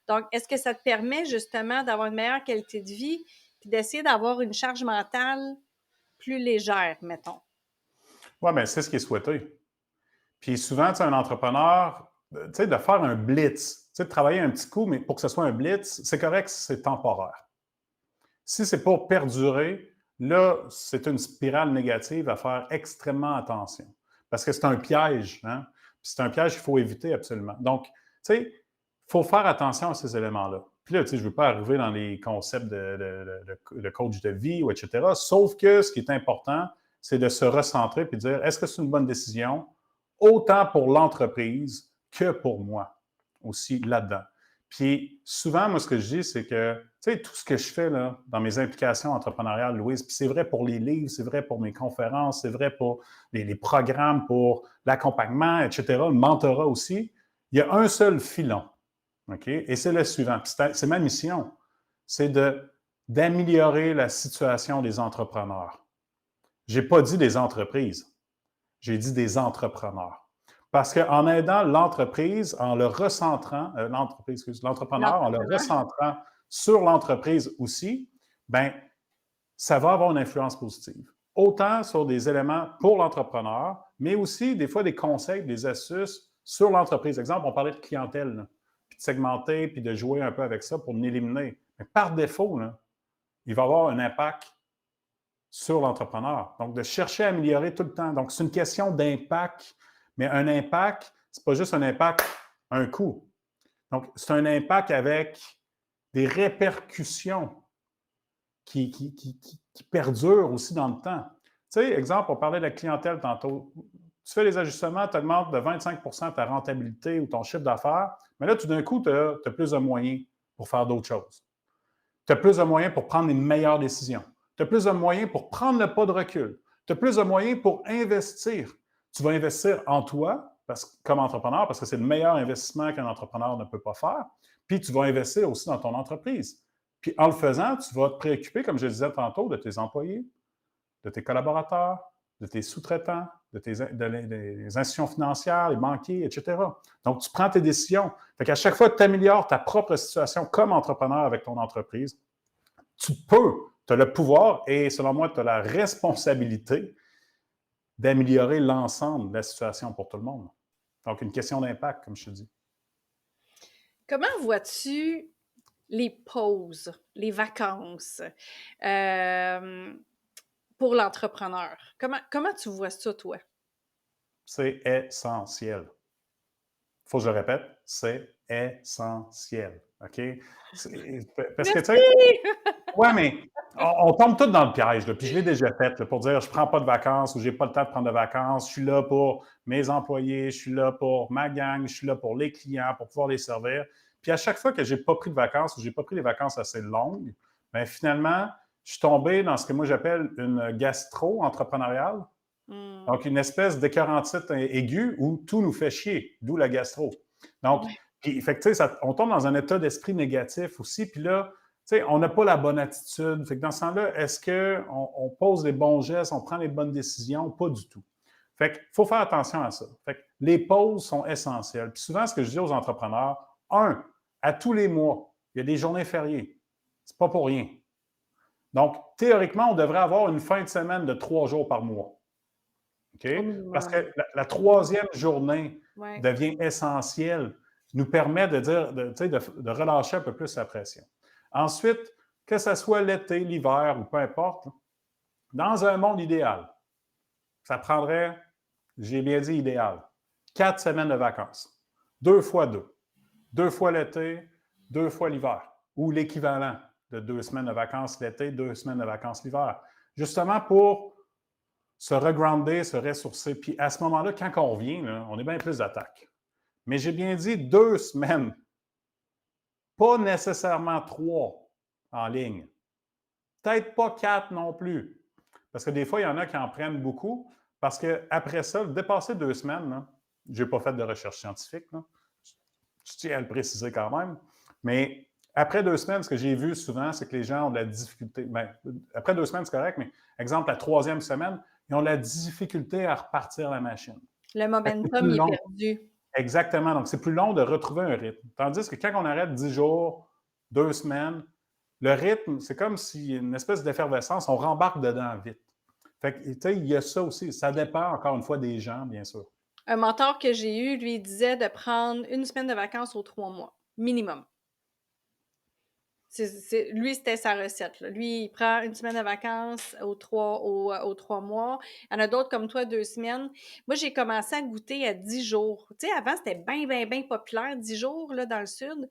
Donc, est-ce que ça te permet justement d'avoir une meilleure qualité de vie puis d'essayer d'avoir une charge mentale plus légère, mettons? Oui, bien, c'est ce qui est souhaité. Puis souvent, tu sais, un entrepreneur, tu sais, de faire un blitz, tu sais, de travailler un petit coup, mais pour que ce soit un blitz, c'est correct, c'est temporaire. Si c'est pour perdurer, là, c'est une spirale négative à faire extrêmement attention. Parce que c'est un piège, hein? Puis c'est un piège qu'il faut éviter absolument. Donc, tu sais, il faut faire attention à ces éléments-là. Puis là, tu sais, je ne veux pas arriver dans les concepts de coach de vie, ou etc. Sauf que ce qui est important, c'est de se recentrer et de dire, est-ce que c'est une bonne décision, autant pour l'entreprise que pour moi aussi là-dedans. Puis souvent, moi, ce que je dis, c'est que, tu sais, tout ce que je fais là, dans mes implications entrepreneuriales, Louise, puis c'est vrai pour les livres, c'est vrai pour mes conférences, c'est vrai pour les programmes, pour l'accompagnement, etc., le mentorat aussi, il y a un seul filon, OK? Et c'est le suivant. Puis c'est ma mission, c'est d'améliorer la situation des entrepreneurs. Je n'ai pas dit des entreprises, j'ai dit des entrepreneurs. Parce qu'en aidant l'entreprise, en le recentrant, l'entrepreneur, en le recentrant sur l'entreprise aussi, ben, ça va avoir une influence positive. Autant sur des éléments pour l'entrepreneur, mais aussi des fois des conseils, des astuces sur l'entreprise. Exemple, on parlait de clientèle, là, puis de segmenter, puis de jouer un peu avec ça pour l'éliminer. Mais par défaut, là, il va avoir un impact sur l'entrepreneur. Donc, de chercher à améliorer tout le temps. Donc, c'est une question d'impact. Mais un impact, ce n'est pas juste un impact, un coût. Donc, c'est un impact avec des répercussions qui perdurent aussi dans le temps. Tu sais, exemple, on parlait de la clientèle tantôt. Tu fais les ajustements, tu augmentes de 25 ta rentabilité ou ton chiffre d'affaires, mais là, tout d'un coup, tu as plus de moyens pour faire d'autres choses. Tu as plus de moyens pour prendre une meilleure décision. Tu as plus de moyens pour prendre le pas de recul. Tu as plus de moyens pour investir. Tu vas investir en toi comme entrepreneur parce que c'est le meilleur investissement qu'un entrepreneur ne peut pas faire. Puis tu vas investir aussi dans ton entreprise. Puis en le faisant, tu vas te préoccuper, comme je le disais tantôt, de tes employés, de tes collaborateurs, de tes sous-traitants, des institutions financières, les banquiers, etc. Donc, tu prends tes décisions. Fait qu'à chaque fois que tu améliores ta propre situation comme entrepreneur avec ton entreprise, tu as le pouvoir et, selon moi, tu as la responsabilité d'améliorer l'ensemble de la situation pour tout le monde. Donc, une question d'impact, comme je te dis. Comment vois-tu les pauses, les vacances pour l'entrepreneur? Comment tu vois ça, toi? C'est essentiel. Il faut que je le répète, c'est essentiel. OK? Parce que, tu sais, ouais, mais on tombe tous dans le piège. Là, puis je l'ai déjà fait là, pour dire je ne prends pas de vacances ou je n'ai pas le temps de prendre de vacances. Je suis là pour mes employés, je suis là pour ma gang, je suis là pour les clients, pour pouvoir les servir. Puis à chaque fois que je n'ai pas pris de vacances ou je n'ai pas pris des vacances assez longues, bien, finalement, je suis tombé dans ce que moi j'appelle une gastro entrepreneuriale. Mmh. Donc, une espèce d'écœurantite aiguë où tout nous fait chier, d'où la gastro. Donc, Ouais. puis, fait que, tu sais, on tombe dans un état d'esprit négatif aussi. Puis là, tu sais, on n'a pas la bonne attitude. Fait que dans ce temps-là, est-ce qu'on pose les bons gestes, on prend les bonnes décisions? Pas du tout. Fait qu'il faut faire attention à ça. Fait que les pauses sont essentielles. Puis souvent, ce que je dis aux entrepreneurs, à tous les mois, il y a des journées fériées. C'est pas pour rien. Donc, théoriquement, on devrait avoir une fin de semaine de 3 jours par mois. OK? Au Parce minimum. que la troisième journée Ouais. devient essentielle, nous permet de dire, de relâcher un peu plus la pression. Ensuite, que ce soit l'été, l'hiver ou peu importe, dans un monde idéal, ça prendrait, j'ai bien dit idéal, 4 semaines de vacances. 2 fois 2. 2 fois l'été, 2 fois l'hiver. Ou l'équivalent de 2 semaines de vacances l'été, 2 semaines de vacances l'hiver. Justement pour se regrounder, se ressourcer. Puis à ce moment-là, quand on revient, là, on est bien plus d'attaque. Mais j'ai bien dit 2 semaines, pas nécessairement 3 en ligne. Peut-être pas 4 non plus. Parce que des fois, il y en a qui en prennent beaucoup. Parce qu'après ça, dépasser 2 semaines, je n'ai pas fait de recherche scientifique, là, je tiens à le préciser quand même, mais après 2 semaines, ce que j'ai vu souvent, c'est que les gens ont de la difficulté. Bien, après 2 semaines, c'est correct, mais exemple, la troisième semaine, ils ont de la difficulté à repartir la machine. Le C'est momentum, plus il est long. perdu. Exactement. Donc, c'est plus long de retrouver un rythme. Tandis que quand on arrête 10 jours, 2 semaines, le rythme, c'est comme si une espèce d'effervescence, on rembarque dedans vite. Fait que, tu sais, il y a ça aussi. Ça dépend, encore une fois, des gens, bien sûr. Un mentor que j'ai eu, lui, il disait de prendre 1 semaine de vacances aux 3 mois, minimum. Lui, c'était sa recette, là. Lui, il prend 1 semaine de vacances aux 3 mois. Il y en a d'autres comme toi, 2 semaines. Moi, j'ai commencé à goûter à 10 jours. Tu sais, avant, c'était bien, bien, bien populaire, 10 jours, là, dans le sud.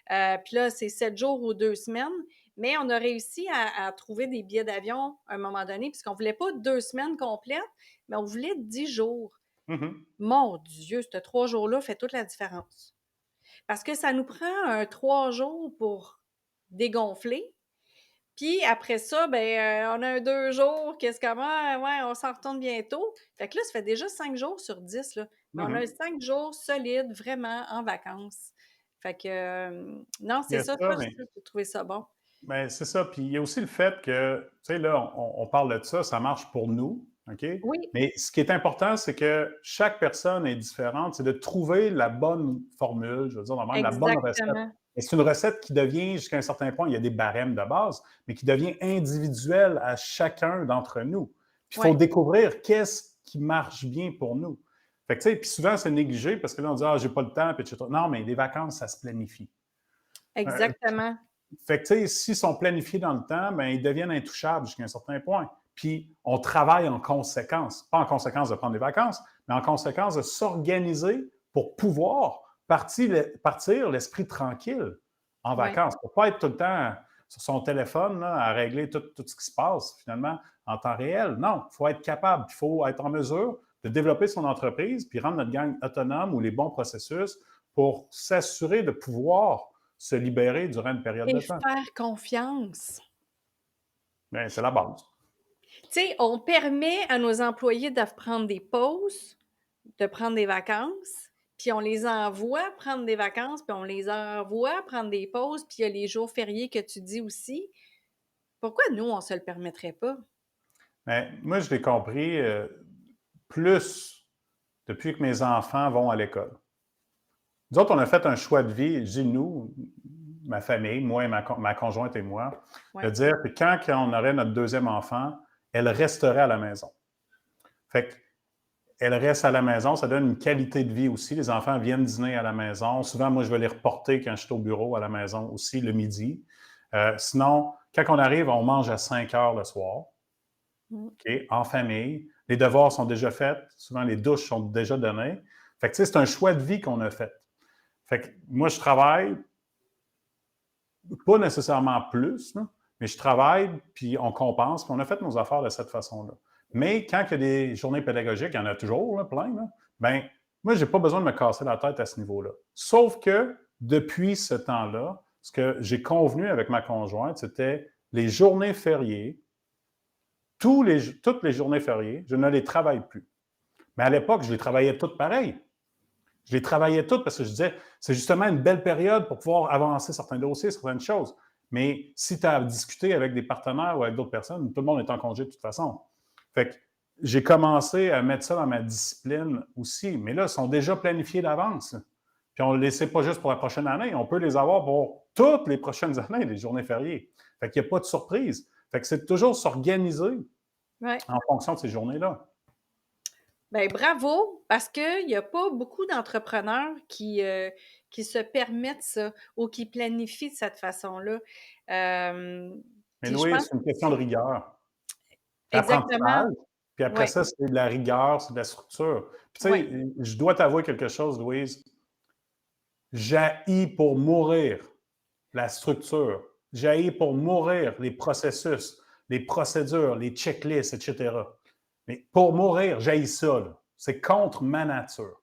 Puis là, c'est 7 jours ou 2 semaines. Mais on a réussi à trouver des billets d'avion à un moment donné, puisqu'on voulait pas 2 semaines complètes, mais on voulait 10 jours. Mhm. Mon Dieu, ce 3 jours-là fait toute la différence. Parce que ça nous prend un 3 jours pour dégonfler. Puis après ça, ben, on a un 2 jours, qu'est-ce comment? Ouais, on s'en retourne bientôt. Fait que là, ça fait déjà 5 jours sur 10, là. Mais on a Mhm. 5 jours solides, vraiment, en vacances. Fait que, non, Il y c'est a ça, ça, toi, mais j'ai trouvé ça bon. ben, c'est ça. Puis il y a aussi le fait que, tu sais, là, on parle de ça marche pour nous, OK? Oui, Mais ce qui est important, c'est que chaque personne est différente. C'est de trouver la bonne formule, je veux dire, vraiment, la bonne recette. exactement. Et c'est une recette qui devient, jusqu'à un certain point, il y a des barèmes de base, mais qui devient individuelle à chacun d'entre nous. Puis il faut Oui, découvrir qu'est-ce qui marche bien pour nous. Fait que, tu sais, puis souvent, c'est négligé parce que là, on dit, ah, j'ai pas le temps, puis etc. Non, mais les vacances, ça se planifie. Euh, exactement. Fait que, tu sais, s'ils sont planifiés dans le temps, ben, ils deviennent intouchables jusqu'à un certain point. Puis, on travaille en conséquence. Pas en conséquence de prendre des vacances, mais en conséquence de s'organiser pour pouvoir partir l'esprit tranquille en Oui. vacances. Pour ne pas être tout le temps sur son téléphone là, à régler tout ce qui se passe, finalement, en temps réel. Non, il faut être capable. Il faut être en mesure de développer son entreprise puis rendre notre gang autonome ou les bons processus pour s'assurer de pouvoir se libérer durant une période Et de temps. faire confiance. Bien, c'est la base. Tu sais, on permet à nos employés de prendre des pauses, de prendre des vacances, puis on les envoie prendre des vacances, puis on les envoie prendre des pauses, puis il y a les jours fériés que tu dis aussi. Pourquoi nous, on se le permettrait pas? Mais moi, je l'ai compris plus depuis que mes enfants vont à l'école. Nous autres, on a fait un choix de vie, je dis nous, ma famille, moi et ma conjointe et moi, de Ouais, dire que quand on aurait notre deuxième enfant, elle resterait à la maison. Fait qu'elle reste à la maison, ça donne une qualité de vie aussi. Les enfants viennent dîner à la maison. Souvent, moi, je vais les reporter quand je suis au bureau à la maison aussi le midi. Sinon, quand on arrive, on mange à 5 heures le soir. mm, OK, en famille. Les devoirs sont déjà faits. Souvent, les douches sont déjà données. Fait que, tu sais, c'est un choix de vie qu'on a fait. Fait que moi, je travaille, pas nécessairement plus, là, mais je travaille, puis on compense, puis on a fait nos affaires de cette façon-là. Mais quand il y a des journées pédagogiques, il y en a toujours là, plein, là, ben, moi, je n'ai pas besoin de me casser la tête à ce niveau-là. Sauf que depuis ce temps-là, ce que j'ai convenu avec ma conjointe, c'était les journées fériées, toutes les journées fériées, je ne les travaille plus. Mais à l'époque, je les travaillais toutes pareil. Je les travaillais toutes parce que je disais, c'est justement une belle période pour pouvoir avancer certains dossiers, certaines choses. Mais si tu as discuté avec des partenaires ou avec d'autres personnes, tout le monde est en congé de toute façon. Fait que j'ai commencé à mettre ça dans ma discipline aussi. Mais là, ils sont déjà planifiés d'avance. Puis on ne les laissait pas juste pour la prochaine année, on peut les avoir pour toutes les prochaines années, les journées fériées. Fait qu'il n'y a pas de surprise. Fait que c'est toujours s'organiser en fonction de ces journées-là. Bien, bravo, parce qu'il n'y a pas beaucoup d'entrepreneurs qui se permettent ça ou qui planifient de cette façon-là. Mais Puis je Louis, pense c'est une question de rigueur. exactement, L'apprentissage, puis après oui, ça, c'est de la rigueur, c'est de la structure. Puis tu oui, sais, je dois t'avouer quelque chose, Louise. J'haïs pour mourir la structure. J'haïs pour mourir les processus, les procédures, les checklists, etc. Mais pour mourir, j'haïs ça. Là. C'est contre ma nature.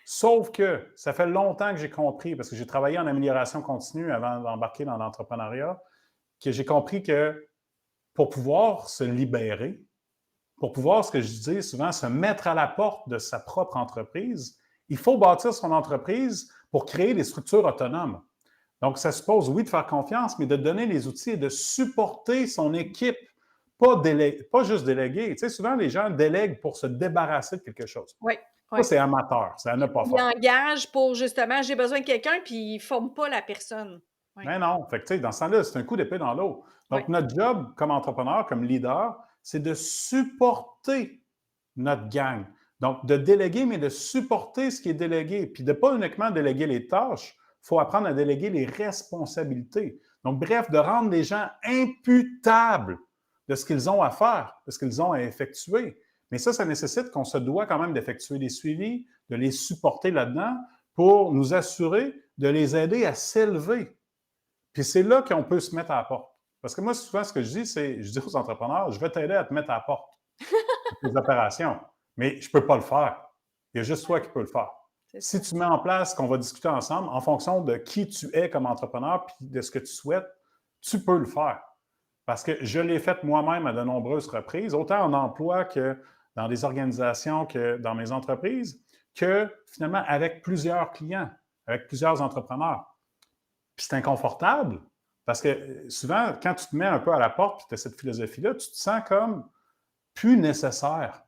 Sauf que ça fait longtemps que j'ai compris, parce que j'ai travaillé en amélioration continue avant d'embarquer dans l'entrepreneuriat, que j'ai compris que pour pouvoir se libérer, pour pouvoir, ce que je dis souvent, se mettre à la porte de sa propre entreprise, il faut bâtir son entreprise pour créer des structures autonomes. Donc, ça suppose, oui, de faire confiance, mais de donner les outils et de supporter son équipe, pas juste déléguer. Tu sais, souvent, les gens délèguent pour se débarrasser de quelque chose. oui, Ça, oui. c'est amateur, c'est à ne pas Ils faire. engagent pour justement, j'ai besoin de quelqu'un, puis ils ne forment pas la personne. Oui, Mais non, fait que, tu sais, dans ce temps-là, c'est un coup d'épée dans l'eau. oui, Donc, notre job comme entrepreneur, comme leader, c'est de supporter notre gang. Donc, de déléguer, mais de supporter ce qui est délégué. Puis de ne pas uniquement déléguer les tâches, il faut apprendre à déléguer les responsabilités. Donc, bref, de rendre les gens imputables de ce qu'ils ont à faire, de ce qu'ils ont à effectuer. Mais ça nécessite qu'on se doit quand même d'effectuer des suivis, de les supporter là-dedans pour nous assurer de les aider à s'élever. Puis c'est là qu'on peut se mettre à la porte. Parce que moi, souvent, ce que je dis, c'est, je dis aux entrepreneurs, je vais t'aider à te mettre à la porte des opérations. Mais je ne peux pas le faire. Il y a juste toi qui peux le faire. c'est Si ça. tu mets en place ce qu'on va discuter ensemble, en fonction de qui tu es comme entrepreneur puis de ce que tu souhaites, tu peux le faire. Parce que je l'ai fait moi-même à de nombreuses reprises, autant en emploi que dans des organisations, que dans mes entreprises, que finalement avec plusieurs clients, avec plusieurs entrepreneurs. Puis c'est inconfortable parce que souvent, quand tu te mets un peu à la porte et tu as cette philosophie-là, tu te sens comme plus nécessaire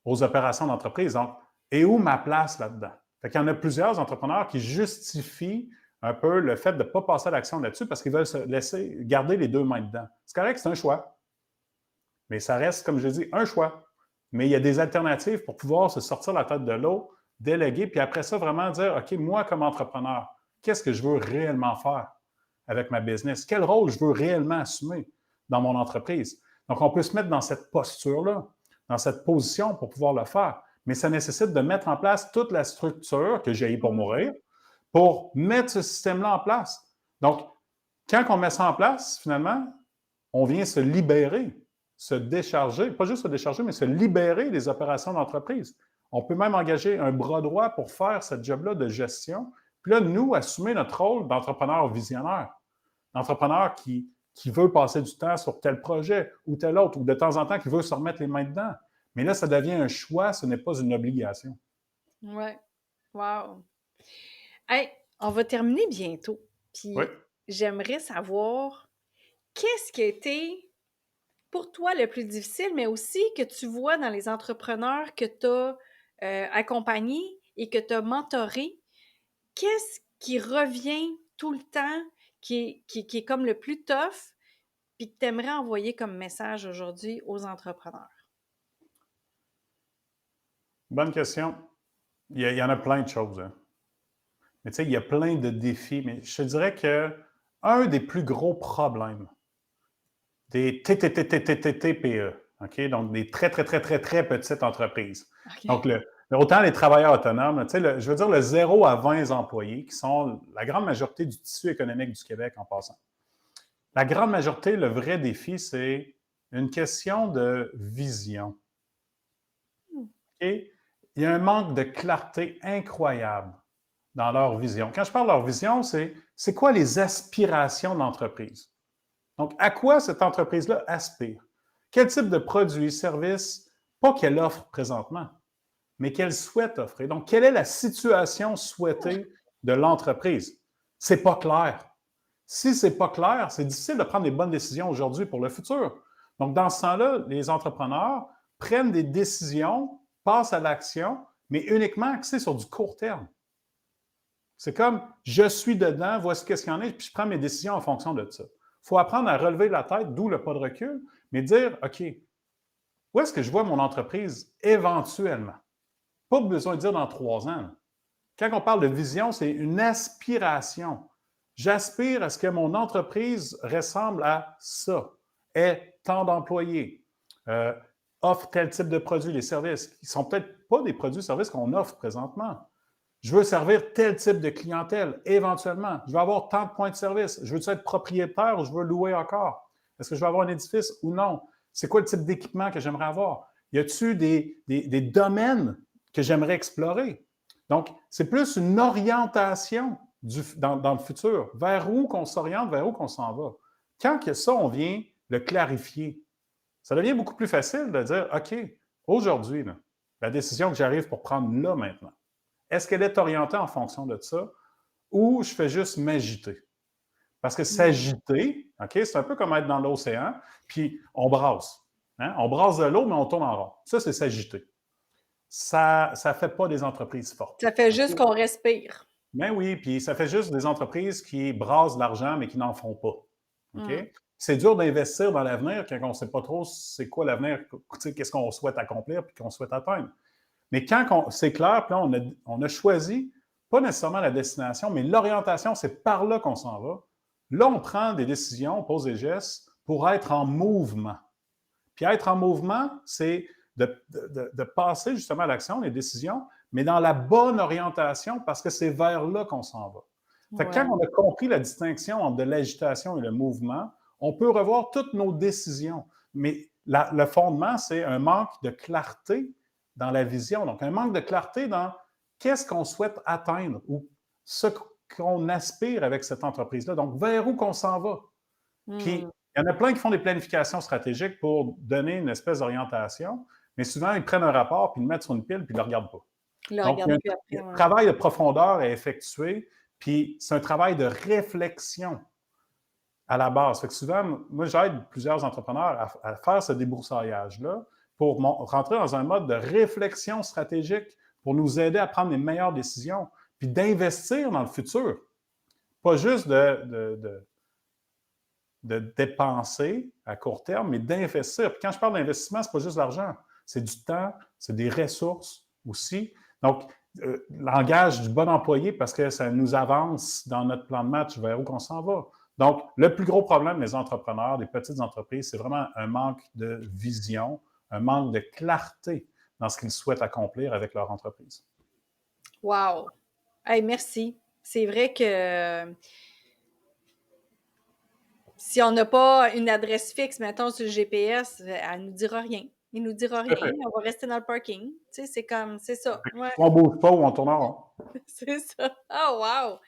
aux opérations d'entreprise. Donc, et où ma place là-dedans? Fait qu'il y en a plusieurs entrepreneurs qui justifient un peu le fait de ne pas passer à l'action là-dessus parce qu'ils veulent se laisser garder les deux mains dedans. C'est correct, c'est un choix. Mais ça reste, comme je dis, un choix. Mais il y a des alternatives pour pouvoir se sortir la tête de l'eau, déléguer, puis après ça, vraiment dire, OK, moi, comme entrepreneur, qu'est-ce que je veux réellement faire avec ma business? Quel rôle je veux réellement assumer dans mon entreprise? Donc, on peut se mettre dans cette posture-là, dans cette position pour pouvoir le faire. Mais ça nécessite de mettre en place toute la structure que j'ai pour mourir pour mettre ce système-là en place. Donc, quand on met ça en place, finalement, on vient se libérer, se décharger, pas juste se décharger, mais se libérer des opérations d'entreprise. On peut même engager un bras droit pour faire cette job-là de gestion. Puis là, nous, assumer notre rôle d'entrepreneur visionnaire, d'entrepreneur qui veut passer du temps sur tel projet ou tel autre, ou de temps en temps qui veut se remettre les mains dedans. Mais là, ça devient un choix, ce n'est pas une obligation. Oui, wow. Hey, on va terminer bientôt. Oui. Puis j'aimerais savoir qu'est-ce qui a été pour toi le plus difficile, mais aussi que tu vois dans les entrepreneurs que tu as accompagnés et que tu as mentorés. Qu'est-ce qui revient tout le temps, qui est comme le plus tough, puis que tu aimerais envoyer comme message aujourd'hui aux entrepreneurs? Bonne question. Il y en a plein de choses. Hein. Mais tu sais, il y a plein de défis. Mais je te dirais que un des plus gros problèmes des TPE, OK? Donc des très, très, très, très, très petites entreprises. OK. Donc, autant les travailleurs autonomes, tu sais, je veux dire le 0 à 20 employés, qui sont la grande majorité du tissu économique du Québec en passant. La grande majorité, le vrai défi, c'est une question de vision. OK? Il y a un manque de clarté incroyable dans leur vision. Quand je parle de leur vision, c'est quoi les aspirations de l'entreprise? Donc, à quoi cette entreprise-là aspire? Quel type de produits, services, pas qu'elle offre présentement, mais qu'elle souhaite offrir. Donc, quelle est la situation souhaitée de l'entreprise? C'est pas clair. Si c'est pas clair, c'est difficile de prendre des bonnes décisions aujourd'hui pour le futur. Donc, dans ce temps-là, les entrepreneurs prennent des décisions, passent à l'action, mais uniquement axées sur du court terme. C'est comme, je suis dedans, voici qu'est-ce qu'il y en a, puis je prends mes décisions en fonction de ça. Il faut apprendre à relever la tête, d'où le pas de recul, mais dire, OK, où est-ce que je vois mon entreprise éventuellement? Pas besoin de dire dans 3 ans. Quand on parle de vision, c'est une aspiration. J'aspire à ce que mon entreprise ressemble à ça, ait tant d'employés, offre tel type de produits, des services, qui ne sont peut-être pas des produits et services qu'on offre présentement. Je veux servir tel type de clientèle, éventuellement. Je veux avoir tant de points de service. Je veux être propriétaire ou je veux louer encore? Est-ce que je veux avoir un édifice ou non? C'est quoi le type d'équipement que j'aimerais avoir? Y a-t-il des domaines que j'aimerais explorer? Donc, c'est plus une orientation dans le futur, vers où qu'on s'oriente, vers où qu'on s'en va. Quand que ça, on vient le clarifier, ça devient beaucoup plus facile de dire, OK, aujourd'hui, là, la décision que j'arrive pour prendre là maintenant, est-ce qu'elle est orientée en fonction de ça ou je fais juste m'agiter? Parce que s'agiter, OK, c'est un peu comme être dans l'océan, puis on brasse. Hein? On brasse de l'eau, mais on tourne en rond. Ça, c'est s'agiter. Ça ne fait pas des entreprises fortes. Ça fait juste qu'on respire. Ben oui, puis ça fait juste des entreprises qui brassent de l'argent, mais qui n'en font pas. OK? C'est dur d'investir dans l'avenir quand on ne sait pas trop c'est quoi l'avenir, qu'est-ce qu'on souhaite accomplir puis qu'on souhaite atteindre. Mais quand c'est clair, puis là, on a choisi, pas nécessairement la destination, mais l'orientation, c'est par là qu'on s'en va. Là, on prend des décisions, on pose des gestes pour être en mouvement. Puis être en mouvement, c'est de passer justement à l'action, les décisions, mais dans la bonne orientation parce que c'est vers là qu'on s'en va. Fait que quand on a compris la distinction entre de l'agitation et le mouvement, on peut revoir toutes nos décisions. Mais le fondement, c'est un manque de clarté dans la vision. Donc, un manque de clarté dans qu'est-ce qu'on souhaite atteindre ou ce qu'on aspire avec cette entreprise-là. Donc, vers où qu'on s'en va. Puis, il y en a plein qui font des planifications stratégiques pour donner une espèce d'orientation, mais souvent, ils prennent un rapport, puis ils le mettent sur une pile, puis ils ne le regardent pas. Donc, un travail de profondeur est effectué, puis c'est un travail de réflexion à la base. Fait que souvent, moi, j'aide plusieurs entrepreneurs à faire ce débroussaillage-là pour rentrer dans un mode de réflexion stratégique pour nous aider à prendre les meilleures décisions, puis d'investir dans le futur. Pas juste de dépenser à court terme, mais d'investir. Puis quand je parle d'investissement, ce n'est pas juste l'argent, c'est du temps, c'est des ressources aussi. Donc, langage du bon employé parce que ça nous avance dans notre plan de match vers où on s'en va. Donc, le plus gros problème des entrepreneurs, des petites entreprises, c'est vraiment un manque de vision, un manque de clarté dans ce qu'ils souhaitent accomplir avec leur entreprise. Wow! Hey, merci. C'est vrai que si on n'a pas une adresse fixe, mettons, sur le GPS, elle ne nous dira rien. Il ne nous dira rien, on va rester dans le parking. Tu sais, c'est comme, c'est ça. Ouais. On ne bouge pas ou on tourne en rond. C'est ça. Oh, wow!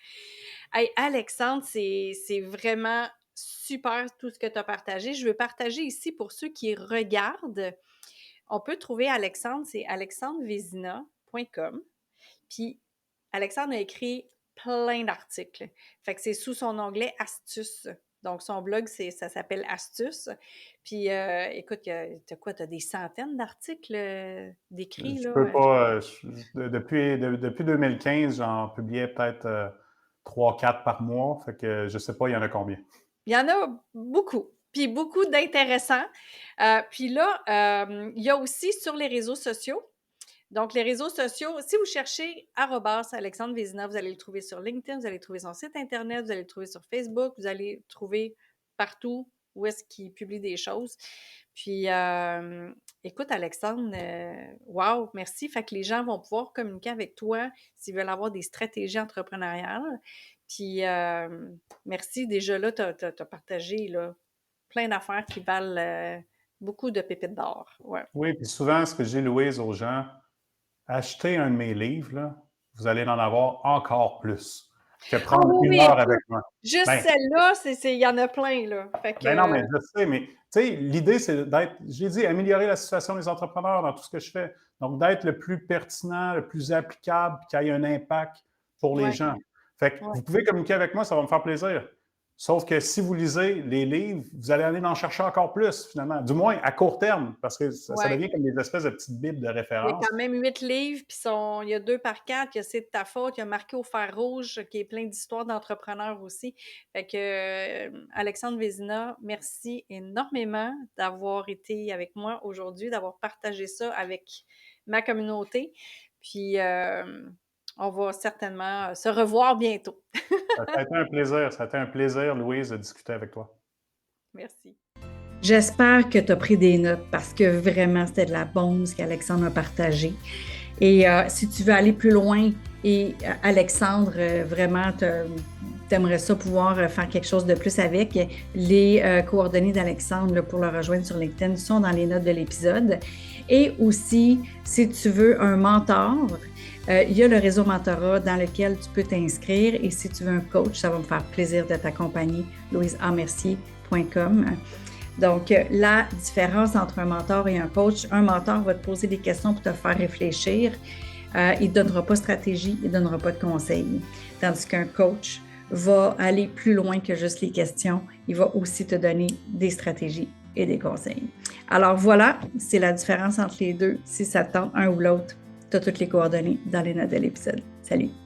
Hey, Alexandre, c'est vraiment super tout ce que tu as partagé. Je veux partager ici pour ceux qui regardent. On peut trouver Alexandre, c'est alexandrevézina.com. Puis, Alexandre a écrit plein d'articles. Fait que c'est sous son onglet Astuces. Donc, son blog, ça s'appelle Astuces. Puis, écoute, t'as quoi? T'as des centaines d'articles d'écrits, Je là? peux pas. Depuis 2015, j'en publiais peut-être 3-4 par mois. Fait que je sais pas, il y en a combien. Il y en a beaucoup. Puis beaucoup d'intéressants. Puis là, il y a aussi sur les réseaux sociaux. Donc, les réseaux sociaux, si vous cherchez @Alexandre Vézina, vous allez le trouver sur LinkedIn, vous allez le trouver sur son site Internet, vous allez le trouver sur Facebook, vous allez le trouver partout où est-ce qu'il publie des choses. Puis, écoute, Alexandre, wow, merci. Fait que les gens vont pouvoir communiquer avec toi s'ils veulent avoir des stratégies entrepreneuriales. Puis, merci. Déjà là, tu as partagé là, plein d'affaires qui valent beaucoup de pépites d'or. Ouais. Oui, puis souvent, ce que j'ai, Louise, aux gens, achetez un de mes livres, là, vous allez en avoir encore plus. que Ah prendre oui, une oui, heure écoute, avec moi. juste Ben, celle-là, il y en a plein, là. Fait ben non, mais que, je sais, mais tu sais, l'idée, c'est d'être, j'ai dit, améliorer la situation des entrepreneurs dans tout ce que je fais. Donc, d'être le plus pertinent, le plus applicable, puis qu'il y ait un impact pour les ouais, gens. Fait que ouais, vous pouvez communiquer avec moi, ça va me faire plaisir. Sauf que si vous lisez les livres, vous allez aller en chercher encore plus, finalement. Du moins, à court terme, parce que ça ouais. devient comme des espèces de petites bibles de Il y a référence. quand même 8 livres, puis il y a 2 par 4, il y a C'est de ta faute, il y a Marqué au fer rouge, qui est plein d'histoires d'entrepreneurs aussi. Fait que, Alexandre Vézina, merci énormément d'avoir été avec moi aujourd'hui, d'avoir partagé ça avec ma communauté. Puis, on va certainement se revoir bientôt. Ça a été un plaisir. Ça a été un plaisir, Louise, de discuter avec toi. Merci. J'espère que tu as pris des notes parce que vraiment, c'était de la bombe ce qu'Alexandre a partagé. Et si tu veux aller plus loin, et Alexandre, vraiment, t'aimerais ça pouvoir faire quelque chose de plus avec, les coordonnées d'Alexandre pour le rejoindre sur LinkedIn sont dans les notes de l'épisode. Et aussi, si tu veux un mentor, il y a le réseau mentorat dans lequel tu peux t'inscrire. Et si tu veux un coach, ça va me faire plaisir de t'accompagner, louiseamercier.com. Donc, la différence entre un mentor et un mentor va te poser des questions pour te faire réfléchir. Il ne donnera pas de stratégie, il ne donnera pas de conseils. Tandis qu'un coach va aller plus loin que juste les questions. Il va aussi te donner des stratégies et des conseils. Alors voilà, c'est la différence entre les deux. Si ça te tente un ou l'autre, tu as toutes les coordonnées dans les notes de l'épisode. Salut!